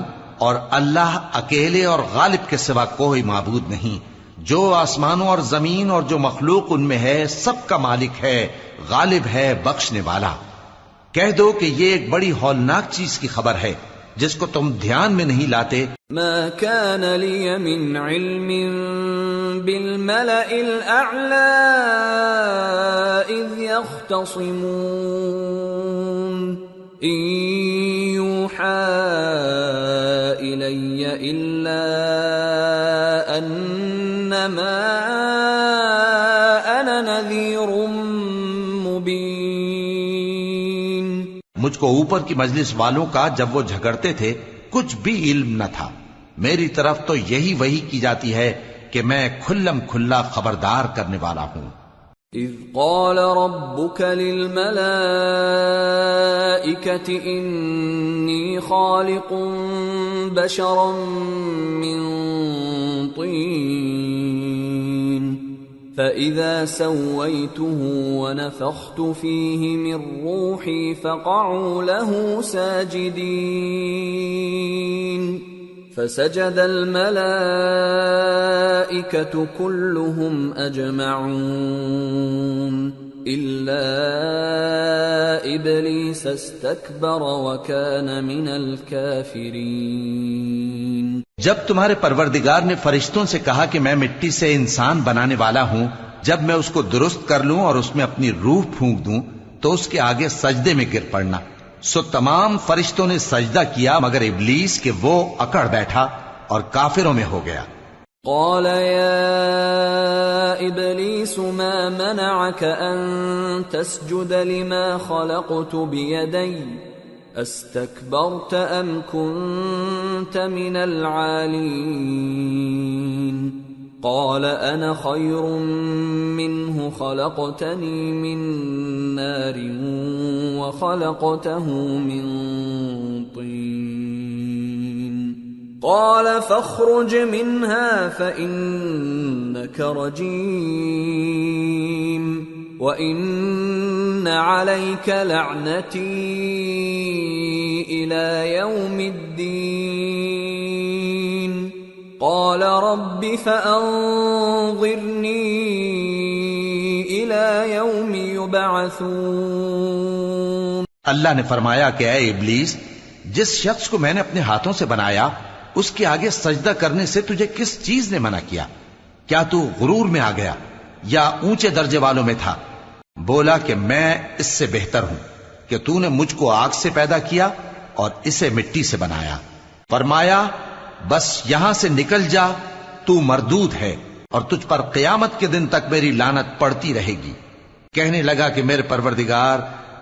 Speaker 2: اور اللہ اکیلے اور غالب کے سوا کوئی معبود نہیں۔ جو آسمانوں اور زمین اور جو مخلوق ان میں ہے سب کا مالک ہے، غالب ہے، بخشنے والا۔ کہہ دو کہ یہ ایک بڑی ہولناک چیز کی خبر ہے جس کو تم دھیان میں نہیں لاتے۔
Speaker 1: ما كان لي من علم بالملأ الأعلى إذ يختصمون إن يوحى إلي إلا أنما أنا نذير مبين۔
Speaker 2: مجھ کو اوپر کی مجلس والوں کا جب وہ جھگڑتے تھے کچھ بھی علم نہ تھا، میری طرف تو یہی وحی کی جاتی ہے کہ میں کھلم کھلا خبردار کرنے والا ہوں۔
Speaker 1: اذ قال ربك للملائكة إني خالق بشرا من طين فإذا سويته ونفخت فيه من روحي فقعوا له ساجدين فسجد الملائكة كلهم أجمعون إلا إبليس استكبر وكان من الكافرين۔
Speaker 2: جب تمہارے پروردگار نے فرشتوں سے کہا کہ میں مٹی سے انسان بنانے والا ہوں، جب میں اس کو درست کر لوں اور اس میں اپنی روح پھونک دوں تو اس کے آگے سجدے میں گر پڑنا، سو تمام فرشتوں نے سجدہ کیا مگر ابلیس کہ وہ اکڑ بیٹھا اور کافروں میں ہو گیا۔
Speaker 1: قال يا إبليس ما منعك أن تسجد لما خلقت بيدي استكبرت أم كنت من العالين؟ قال أنا خير منه خلقتني من نار وخلقته من طين قال فاخرج منها فإنك رجيم وإن عليك لعنتي إلى يوم الدين قال رب فأنظرني إلى يوم يبعثون۔
Speaker 2: اللہ نے فرمایا کہ اے ابلیس، جس شخص کو میں نے اپنے ہاتھوں سے بنایا اس کے آگے سجدہ کرنے سے تجھے کس چیز نے منع کیا؟ کیا تو غرور میں آ گیا یا اونچے درجے والوں میں تھا؟ بولا کہ میں اس سے بہتر ہوں کہ تو نے مجھ کو آگ سے پیدا کیا اور اسے مٹی سے بنایا۔ فرمایا بس یہاں سے نکل جا، تو مردود ہے اور تجھ پر قیامت کے دن تک میری لعنت پڑتی رہے گی۔ کہنے لگا کہ میرے پروردگار،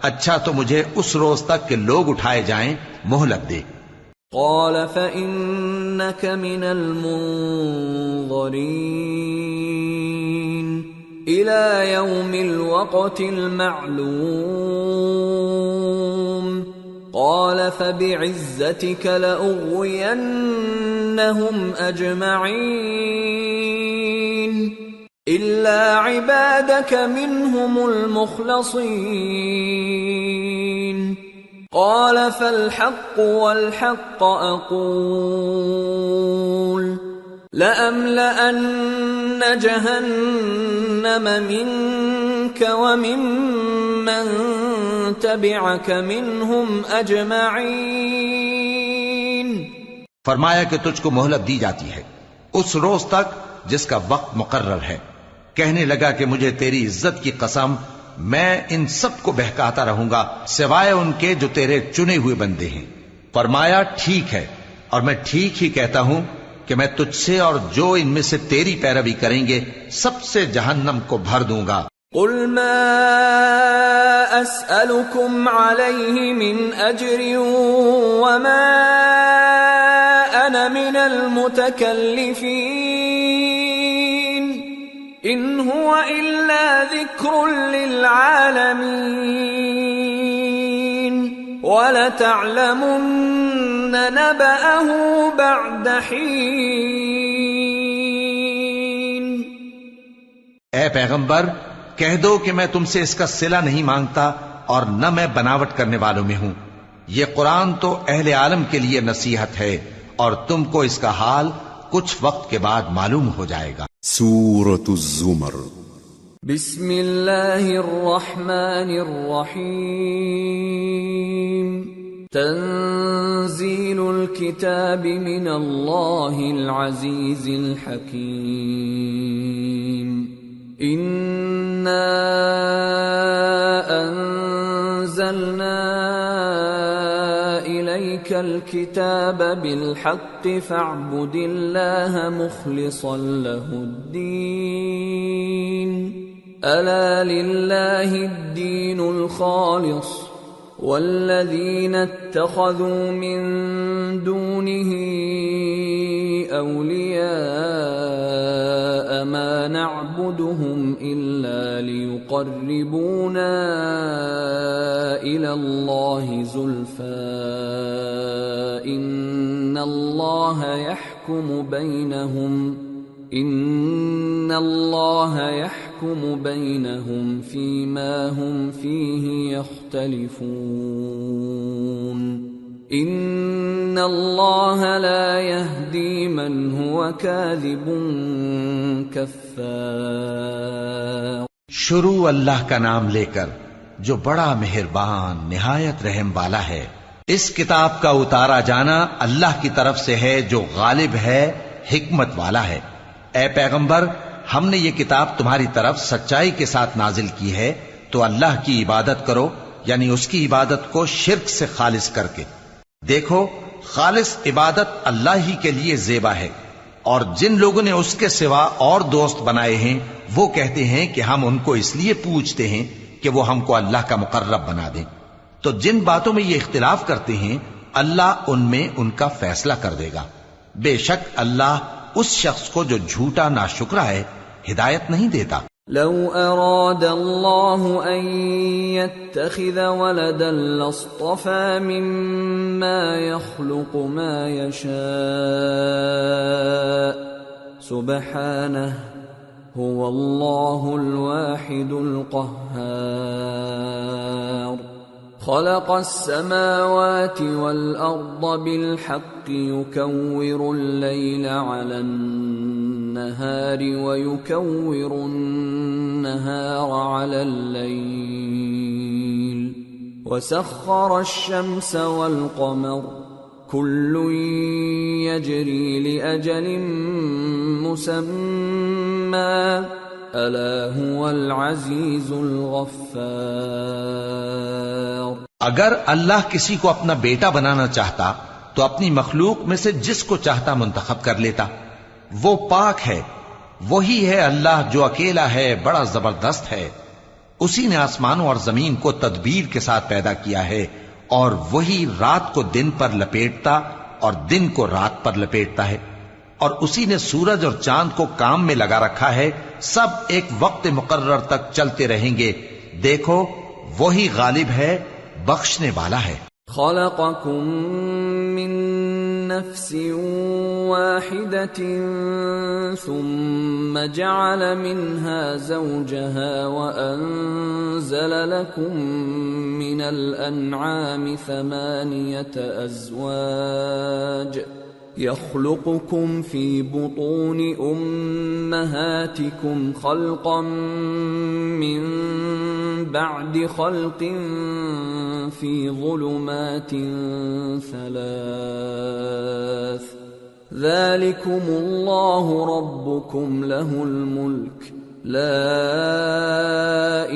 Speaker 2: اچھا تو مجھے اس روز تک کہ لوگ اٹھائے جائیں مہلت دے۔
Speaker 1: قال فإنك من المنظرين إلى يوم الوقت المعلوم قال فبعزتك لأغوينهم أجمعين إلا عبادك منهم المخلصين قال فالحق والحق أقول لأملأن جهنم منك وممن تبعك منهم أجمعين۔
Speaker 2: فرمایا کہ تجھ کو مہلت دی جاتی ہے اس روز تک جس کا وقت مقرر ہے۔ کہنے لگا کہ مجھے تیری عزت کی قسم، میں ان سب کو بہکاتا رہوں گا سوائے ان کے جو تیرے چنے ہوئے بندے ہیں۔ فرمایا ٹھیک ہے، اور میں ٹھیک ہی کہتا ہوں کہ میں تجھ سے اور جو ان میں سے تیری پیروی کریں گے سب سے جہنم کو بھر دوں گا۔
Speaker 1: قل ما أسألكم عليه من أجر وما أنا من المتكلفين ان هو الا ذکر للعالمین وَلَتَعْلَمُنَّ نَبَأَهُ بَعْدَ حِينٍ۔
Speaker 2: اے پیغمبر کہہ دو کہ میں تم سے اس کا صلہ نہیں مانگتا اور نہ میں بناوٹ کرنے والوں میں ہوں۔ یہ قرآن تو اہل عالم کے لیے نصیحت ہے اور تم کو اس کا حال کچھ وقت کے بعد معلوم ہو جائے گا۔
Speaker 3: سورة الزمر۔
Speaker 1: بسم اللہ الرحمن الرحیم۔ تنزیل الکتاب من اللہ العزیز الحکیم۔ انا انزلنا الیک الکتاب بالحق فاعبد اللہ مخلصا له الدین۔ الا للہ الدین الخالص والذین اتخذوا من دونه اولیاء ما نعبدهم الا لیقربونا الى اللہ زلفى ان اللہ يحكم بينهم فيما هم فيه يختلفون ان اللہ لا يهدي من هو كاذب كفار۔
Speaker 2: شروع اللہ کا نام لے کر جو بڑا مہربان نہایت رحم والا ہے۔ اس کتاب کا اتارا جانا اللہ کی طرف سے ہے جو غالب ہے، حکمت والا ہے۔ اے پیغمبر ہم نے یہ کتاب تمہاری طرف سچائی کے ساتھ نازل کی ہے تو اللہ کی عبادت کرو، یعنی اس کی عبادت کو شرک سے خالص کر کے۔ دیکھو خالص عبادت اللہ ہی کے لیے زیبا ہے، اور جن لوگوں نے اس کے سوا اور دوست بنائے ہیں وہ کہتے ہیں کہ ہم ان کو اس لیے پوچھتے ہیں کہ وہ ہم کو اللہ کا مقرب بنا دیں۔ تو جن باتوں میں یہ اختلاف کرتے ہیں اللہ ان میں ان کا فیصلہ کر دے گا۔ بے شک اللہ اس شخص کو جو جھوٹا ناشکرا ہے ہدایت نہیں دیتا۔
Speaker 1: لو اراد اللہ ان يتخذ ولدا لاصطفى مما يخلق ما يشاء سبحانه هو اللہ الواحد القہار۔ خلق السماوات والأرض بالحق يكور الليل على النهار ويكور النهار على الليل وسخر الشمس والقمر كل يجري لأجل مسمى الا هو العزیز الغفار۔
Speaker 2: اگر اللہ کسی کو اپنا بیٹا بنانا چاہتا تو اپنی مخلوق میں سے جس کو چاہتا منتخب کر لیتا۔ وہ پاک ہے، وہی ہے اللہ جو اکیلا ہے، بڑا زبردست ہے۔ اسی نے آسمانوں اور زمین کو تدبیر کے ساتھ پیدا کیا ہے، اور وہی رات کو دن پر لپیٹتا اور دن کو رات پر لپیٹتا ہے، اور اسی نے سورج اور چاند کو کام میں لگا رکھا ہے، سب ایک وقت مقرر تک چلتے رہیں گے۔ دیکھو وہی غالب ہے، بخشنے والا ہے۔
Speaker 1: خلقکم من نفس واحدة ثم جعل منها زوجها وأنزل لكم من الأنعام 8 أزواج يخلقكم في بطون أمهاتكم خلقا من بعد خلق في ظلمات 3 ذلكم الله ربكم له الملك لا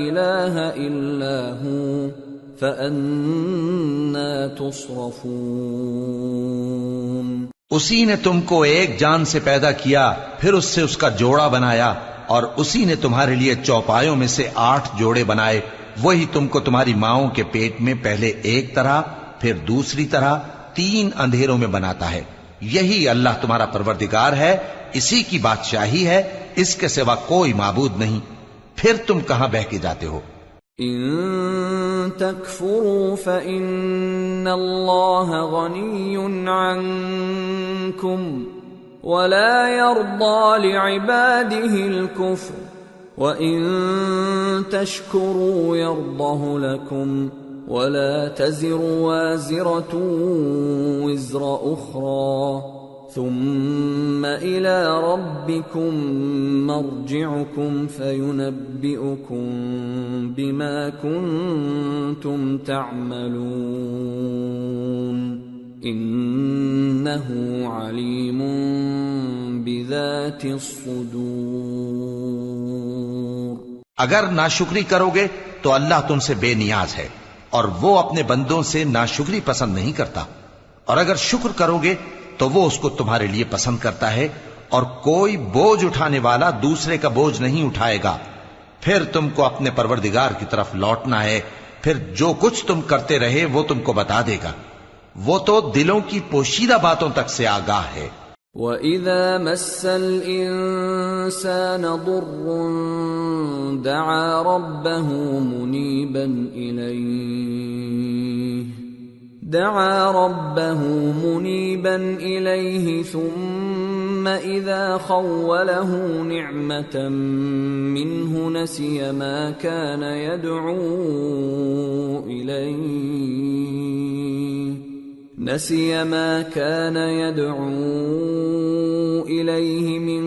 Speaker 1: إله إلا هو فأنا تصرفون۔
Speaker 2: اسی نے تم کو ایک جان سے پیدا کیا، پھر اس سے اس کا جوڑا بنایا، اور اسی نے تمہارے لیے چوپایوں میں سے 8 جوڑے بنائے۔ وہی تم کو تمہاری ماؤں کے پیٹ میں پہلے ایک طرح پھر دوسری طرح 3 اندھیروں میں بناتا ہے۔ یہی اللہ تمہارا پروردگار ہے، اسی کی بادشاہی ہے، اس کے سوا کوئی معبود نہیں، پھر تم کہاں بہہ کے جاتے ہو؟
Speaker 1: ان تکفروا فإن اللہ غنی عنکم ولا يرضى لعباده الكفر وَإِن تَشْكُرُوا يَرْضَهُ لَكُمْ وَلَا تَزِرُ وَازِرَةٌ وِزْرَ أُخْرَى ثُمَّ إِلَى رَبِّكُمْ مَرْجِعُكُمْ فَيُنَبِّئُكُم بِمَا كُنتُمْ تَعْمَلُونَ إِنَّهُ عَلِيمٌ بِذَاتِ الصُّدُورِ۔
Speaker 2: اگر ناشکری کرو گے تو اللہ تم سے بے نیاز ہے اور وہ اپنے بندوں سے ناشکری پسند نہیں کرتا، اور اگر شکر کرو گے تو وہ اس کو تمہارے لیے پسند کرتا ہے، اور کوئی بوجھ اٹھانے والا دوسرے کا بوجھ نہیں اٹھائے گا۔ پھر تم کو اپنے پروردگار کی طرف لوٹنا ہے، پھر جو کچھ تم کرتے رہے وہ تم کو بتا دے گا، وہ تو دلوں کی پوشیدہ باتوں تک سے آگاہ ہے۔
Speaker 1: وَإِذَا مَسَّ الْإِنسَانَ ضُرٌّ دَعَا رَبَّهُ مُنِيبًا إِلَيْهِ ثُمَّ إِذَا خَوَّلَهُ نِعْمَةً مِّنْهُ نَسِيَ مَا كَانَ يَدْعُو إِلَيْهِ مِن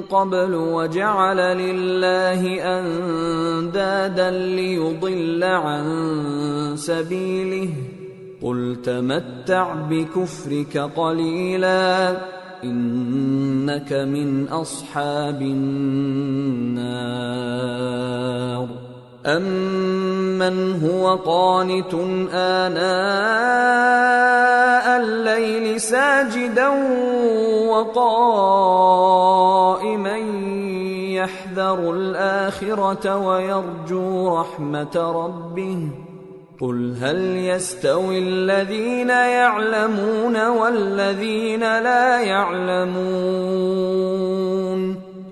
Speaker 1: قَبْلُ وَجَعَلَ لِلَّهِ أَندَادًا لِيُضِلَّ عَن سَبِيلِهِ قُلْ تَمَتَّعْ بِكُفْرِكَ قَلِيلًا إِنَّكَ مِنْ أَصْحَابِ النَّارِ أَمَّنْ هُوَ قَانِتٌ آنَاءَ اللَّيْلِ سَاجِدًا وَقَائِمًا يَحْذَرُ الْآخِرَةَ وَيَرْجُو رَحْمَةَ رَبِّهِ قُلْ هَلْ يَسْتَوِي الَّذِينَ يَعْلَمُونَ وَالَّذِينَ لَا يَعْلَمُونَ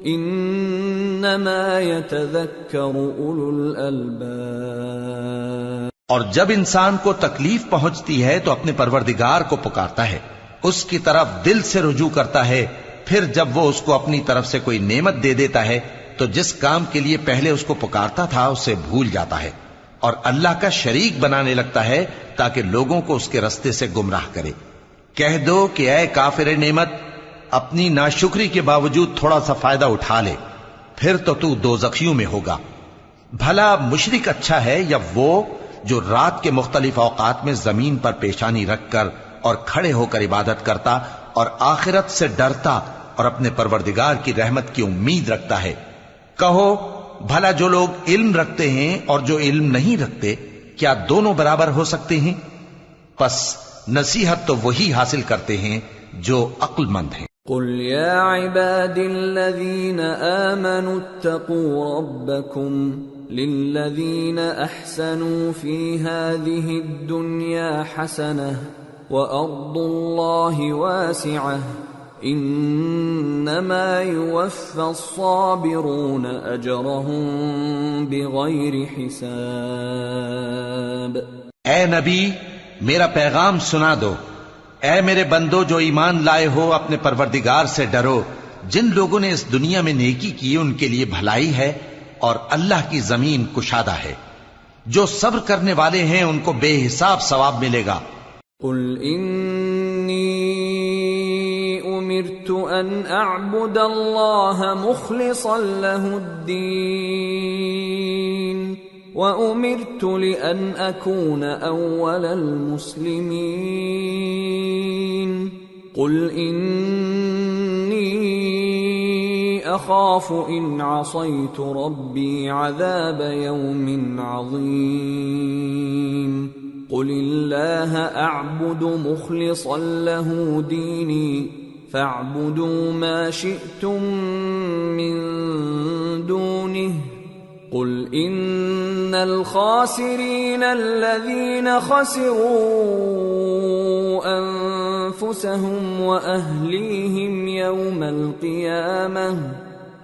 Speaker 1: انما يتذکر اولو الالباب۔
Speaker 2: اور جب انسان کو تکلیف پہنچتی ہے تو اپنے پروردگار کو پکارتا ہے، اس کی طرف دل سے رجوع کرتا ہے، پھر جب وہ اس کو اپنی طرف سے کوئی نعمت دے دیتا ہے تو جس کام کے لیے پہلے اس کو پکارتا تھا اسے بھول جاتا ہے اور اللہ کا شریک بنانے لگتا ہے تاکہ لوگوں کو اس کے رستے سے گمراہ کرے۔ کہہ دو کہ اے کافر نعمت، اپنی ناشکری کے باوجود تھوڑا سا فائدہ اٹھا لے، پھر تو دوزخیوں میں ہوگا۔ بھلا مشرک اچھا ہے یا وہ جو رات کے مختلف اوقات میں زمین پر پیشانی رکھ کر اور کھڑے ہو کر عبادت کرتا اور آخرت سے ڈرتا اور اپنے پروردگار کی رحمت کی امید رکھتا ہے۔ کہو بھلا جو لوگ علم رکھتے ہیں اور جو علم نہیں رکھتے کیا دونوں برابر ہو سکتے ہیں؟ پس نصیحت تو وہی حاصل کرتے ہیں جو عقل مند ہیں۔
Speaker 1: قل يا عباد الذين آمنوا اتقوا ربكم للذين أحسنوا في هذه الدنيا حسنة وأرض الله واسعة إنما يوفى الصابرون أجرهم بغير حساب۔
Speaker 2: اے نبی میرا پیغام سنا دو، اے میرے بندو جو ایمان لائے ہو اپنے پروردگار سے ڈرو۔ جن لوگوں نے اس دنیا میں نیکی کی ان کے لیے بھلائی ہے اور اللہ کی زمین کشادہ ہے۔ جو صبر کرنے والے ہیں ان کو بے حساب ثواب ملے گا۔
Speaker 1: قل انی امرت ان اعبد اللہ مخلصا له الدین وَأُمِرْتُ لِأَنْ أَكُونَ أَوَّلَ الْمُسْلِمِينَ قُلْ إِنِّي أَخَافُ إِنْ عَصَيْتُ رَبِّي عَذَابَ يَوْمٍ عَظِيمٍ قُلِ اللَّهَ أَعْبُدُ مُخْلِصًا لَهُ دِينِي فَاعْبُدُوا مَا شِئْتُم مِّن دُونِهِ قل ان الخاسرین الذین خسروا انفسهم واهلیہم یوم القیامہ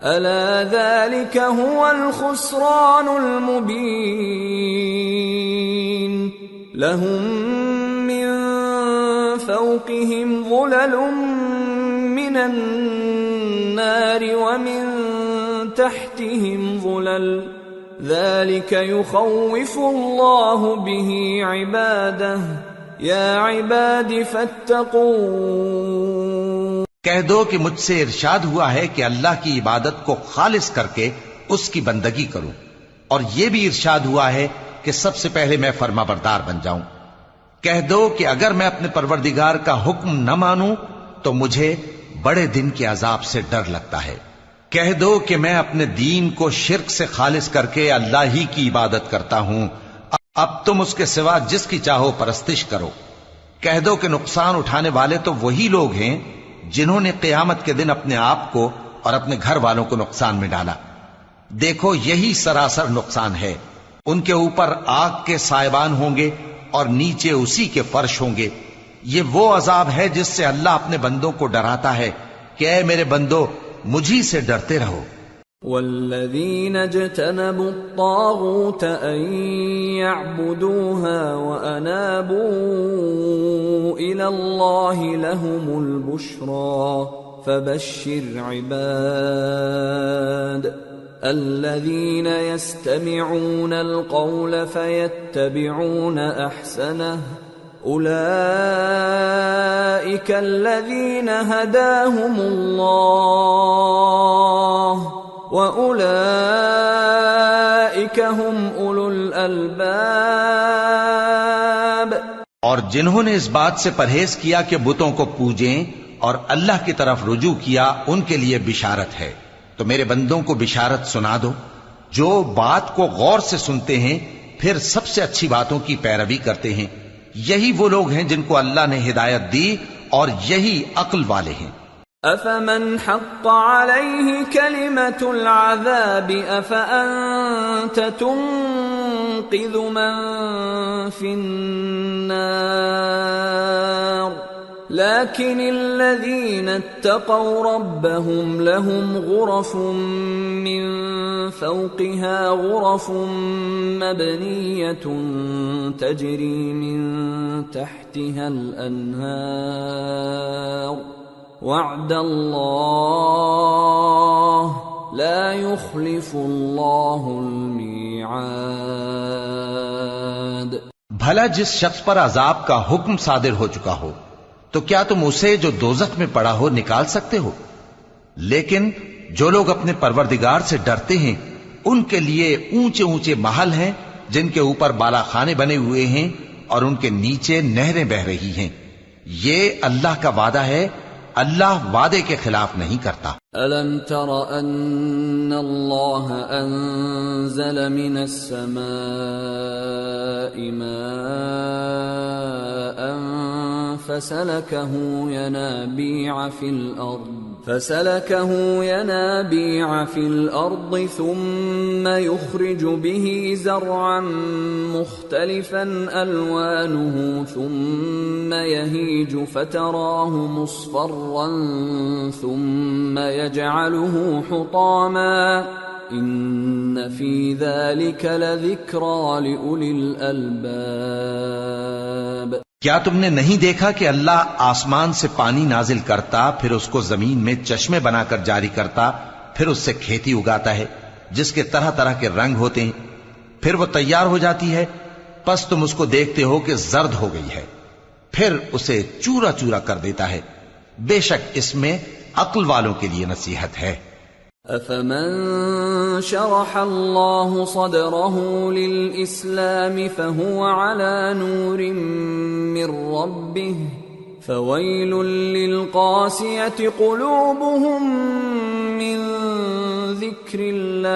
Speaker 1: ألا ذلك هو الخسران المبين لهم من فوقهم ظلل من النار ومن تحتهم ظلل ذلك يخوف الله به عباده يا عباد فاتقون۔
Speaker 2: کہہ دو کہ مجھ سے ارشاد ہوا ہے کہ اللہ کی عبادت کو خالص کر کے اس کی بندگی کروں، اور یہ بھی ارشاد ہوا ہے کہ سب سے پہلے میں فرما بردار بن جاؤں۔ کہہ دو کہ اگر میں اپنے پروردگار کا حکم نہ مانوں تو مجھے بڑے دن کے عذاب سے ڈر لگتا ہے۔ کہہ دو کہ میں اپنے دین کو شرک سے خالص کر کے اللہ ہی کی عبادت کرتا ہوں، اب تم اس کے سوا جس کی چاہو پرستش کرو۔ کہہ دو کہ نقصان اٹھانے والے تو وہی لوگ ہیں جنہوں نے قیامت کے دن اپنے آپ کو اور اپنے گھر والوں کو نقصان میں ڈالا۔ دیکھو یہی سراسر نقصان ہے، ان کے اوپر آگ کے سائبان ہوں گے اور نیچے اسی کے فرش ہوں گے۔ یہ وہ عذاب ہے جس سے اللہ اپنے بندوں کو ڈراتا ہے کہ اے میرے بندو مجھی سے ڈرتے رہو۔
Speaker 1: والذین اجتنبوا الطاغوت ان يعبدوها وانابوا الى اللہ لهم البشرى فبشر عباد الذین يستمعون القول فيتبعون احسنه أولئك الذين هداهم الله وأولئك هم أولو الألباب۔
Speaker 2: اور جنہوں نے اس بات سے پرہیز کیا کہ بتوں کو پوجیں اور اللہ کی طرف رجوع کیا ان کے لیے بشارت ہے، تو میرے بندوں کو بشارت سنا دو جو بات کو غور سے سنتے ہیں پھر سب سے اچھی باتوں کی پیروی کرتے ہیں۔ یہی وہ لوگ ہیں جن کو اللہ نے ہدایت دی اور یہی عقل والے ہیں۔
Speaker 1: افمن حق علیہ کلمۃ العذاب افانت تنقذ من فی النار لكن الذين اتقوا ربهم لهم غرف من فوقها غرف مبنية تجري من تحتها الأنهار وعد الله لا يخلف الله الميعاد۔
Speaker 2: بھلا جس شخص پر عذاب کا حکم صادر ہو چکا ہو تو کیا تم اسے جو دوزخ میں پڑا ہو نکال سکتے ہو؟ لیکن جو لوگ اپنے پروردگار سے ڈرتے ہیں ان کے لیے اونچے اونچے محل ہیں جن کے اوپر بالا خانے بنے ہوئے ہیں اور ان کے نیچے نہریں بہ رہی ہیں۔ یہ اللہ کا وعدہ ہے، اللہ وعدے کے خلاف نہیں کرتا۔
Speaker 1: أَلَمْ تَرَ أَنَّ اللَّهَ أَنزَلَ مِنَ السَّمَاءِ مَاءً فَسَلَكَهُ يَنَابِيعَ فِي الْأَرْضِ ثُمَّ يُخْرِجُ بِهِ زَرْعًا مُخْتَلِفًا أَلْوَانُهُ ثُمَّ يَهِيجُ فَتَرَاهُ مُصْفَرًّا ثُمَّ يَجْعَلُهُ حُطَامًا إِنَّ فِي ذَلِكَ لَذِكْرَى لِأُولِي الْأَلْبَابِ۔
Speaker 2: کیا تم نے نہیں دیکھا کہ اللہ آسمان سے پانی نازل کرتا، پھر اس کو زمین میں چشمے بنا کر جاری کرتا، پھر اس سے کھیتی اگاتا ہے جس کے طرح طرح کے رنگ ہوتے ہیں، پھر وہ تیار ہو جاتی ہے، پس تم اس کو دیکھتے ہو کہ زرد ہو گئی ہے، پھر اسے چورا چورا کر دیتا ہے۔ بے شک اس میں عقل والوں کے لیے نصیحت ہے۔
Speaker 1: أَفَمَن شَرَحَ اللَّهُ صَدْرَهُ لِلْإِسْلَامِ فَهُوَ عَلَى نُورٍ مِّن رَّبِّهِ فَوَيْلٌ لِّلْقَاسِيَةِ قُلُوبُهُم مِّن ذِكْرِ اللَّهِ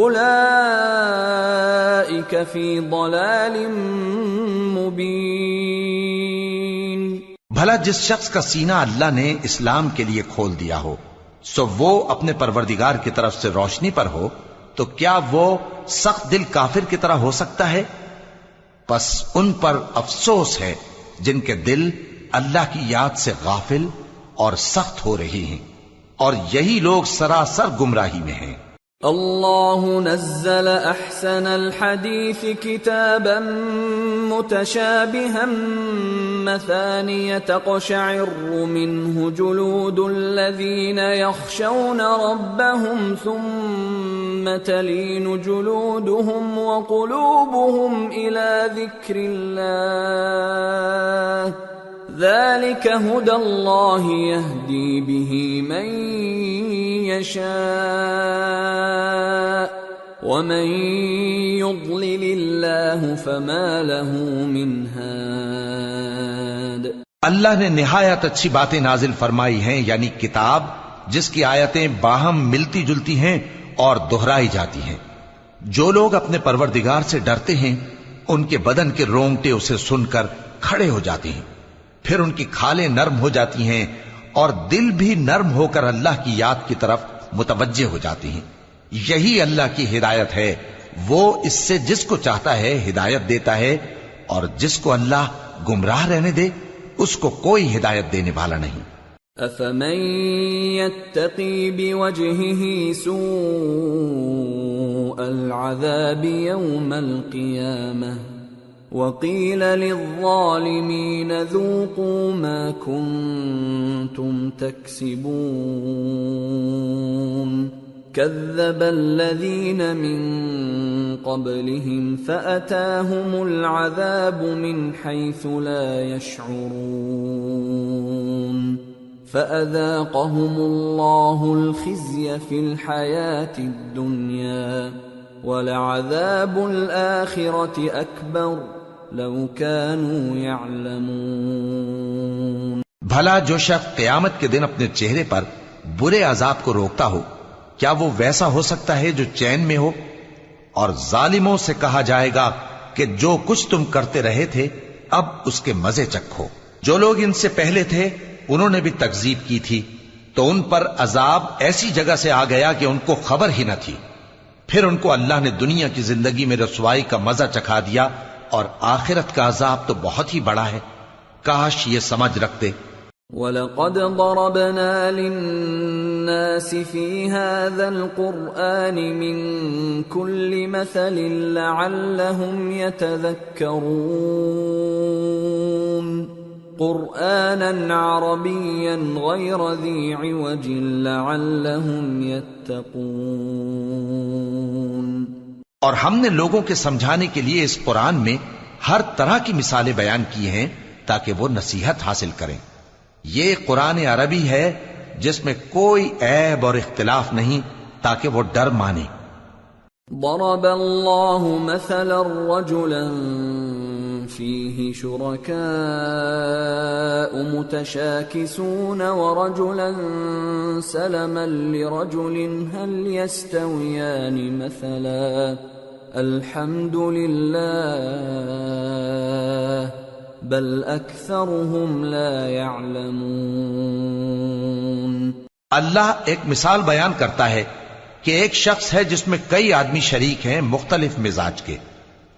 Speaker 1: أُولَئِكَ فِي ضَلَالٍ مُّبِينٍ۔
Speaker 2: بھلا جس شخص کا سینہ اللہ نے اسلام کے لیے کھول دیا ہو سو وہ اپنے پروردگار کی طرف سے روشنی پر ہو، تو کیا وہ سخت دل کافر کی طرح ہو سکتا ہے؟ پس ان پر افسوس ہے جن کے دل اللہ کی یاد سے غافل اور سخت ہو رہی ہیں، اور یہی لوگ سراسر گمراہی میں ہیں۔
Speaker 1: اللہ نزل احسن الحدیث کتابا متشابہا مثانیہ تقشعر منہ جلود الذین یخشون ربهم ثم تلین جلودهم وقلوبهم الى ذکر اللہ ذلك هدى الله يهدي به من يشاء ومن يضلل الله فما له من هاد۔
Speaker 2: اللہ نے نہایت اچھی باتیں نازل فرمائی ہیں، یعنی کتاب جس کی آیتیں باہم ملتی جلتی ہیں اور دہرائی جاتی ہیں۔ جو لوگ اپنے پروردگار سے ڈرتے ہیں ان کے بدن کے رونگٹے اسے سن کر کھڑے ہو جاتے ہیں، پھر ان کی کھالیں نرم ہو جاتی ہیں اور دل بھی نرم ہو کر اللہ کی یاد کی طرف متوجہ ہو جاتی ہیں۔ یہی اللہ کی ہدایت ہے، وہ اس سے جس کو چاہتا ہے ہدایت دیتا ہے، اور جس کو اللہ گمراہ رہنے دے اس کو کوئی ہدایت دینے والا نہیں۔
Speaker 1: افمن يتقي بوجهه سوء العذاب يوم القيامة وقيل للظالمين ذوقوا ما كنتم تكسبون كذب الذين من قبلهم فأتاهم العذاب من حيث لا يشعرون فأذاقهم الله الخزي في الحياة الدنيا ولعذاب الآخرة أكبر لو كانوا يعلمون۔
Speaker 2: بھلا جو شخص قیامت کے دن اپنے چہرے پر برے عذاب کو روکتا ہو، کیا وہ ویسا ہو سکتا ہے جو چین میں ہو؟ اور ظالموں سے کہا جائے گا کہ جو کچھ تم کرتے رہے تھے اب اس کے مزے چکھو۔ جو لوگ ان سے پہلے تھے انہوں نے بھی تکذیب کی تھی، تو ان پر عذاب ایسی جگہ سے آ گیا کہ ان کو خبر ہی نہ تھی۔ پھر ان کو اللہ نے دنیا کی زندگی میں رسوائی کا مزہ چکھا دیا، اور آخرت کا عذاب تو بہت ہی بڑا ہے، کاش یہ سمجھ رکھتے۔
Speaker 1: وَلَقَدْ ضَرَبْنَا لِلنَّاسِ فِي هَذَا الْقُرْآنِ مِنْ كُلِّ مَثَلٍ لَعَلَّهُمْ يَتَذَكَّرُونَ قُرْآنًا عَرَبِيًّا غَيْرَ ذِي عِوَجٍ لَعَلَّهُمْ يَتَّقُونَ۔
Speaker 2: اور ہم نے لوگوں کے سمجھانے کے لیے اس قرآن میں ہر طرح کی مثالیں بیان کی ہیں تاکہ وہ نصیحت حاصل کریں۔ یہ قرآن عربی ہے جس میں کوئی عیب اور اختلاف نہیں، تاکہ وہ ڈر مانے۔
Speaker 1: ضرب اللہ مثلا رجلا فيه شركاء متشاكسون ورجلا سلما لرجل هل يستويان مثلا الحمد لله بل اکثرهم لا يعلمون۔
Speaker 2: اللہ ایک مثال بیان کرتا ہے کہ ایک شخص ہے جس میں کئی آدمی شریک ہیں مختلف مزاج کے،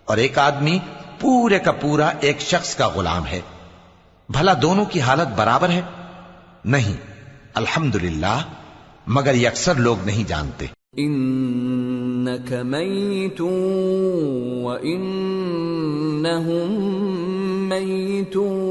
Speaker 2: اور ایک آدمی پورے کا پورا ایک شخص کا غلام ہے، بھلا دونوں کی حالت برابر ہے؟ نہیں، الحمدللہ، مگر یہ اکثر لوگ نہیں جانتے۔
Speaker 1: انک میت وانہم میتون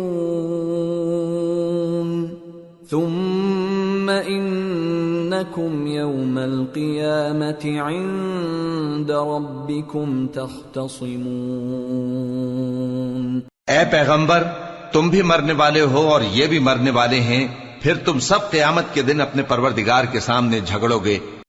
Speaker 1: ثم انکم یوم القیامة عند ربکم تختصمون۔
Speaker 2: اے پیغمبر، تم بھی مرنے والے ہو اور یہ بھی مرنے والے ہیں، پھر تم سب قیامت کے دن اپنے پروردگار کے سامنے جھگڑو گے۔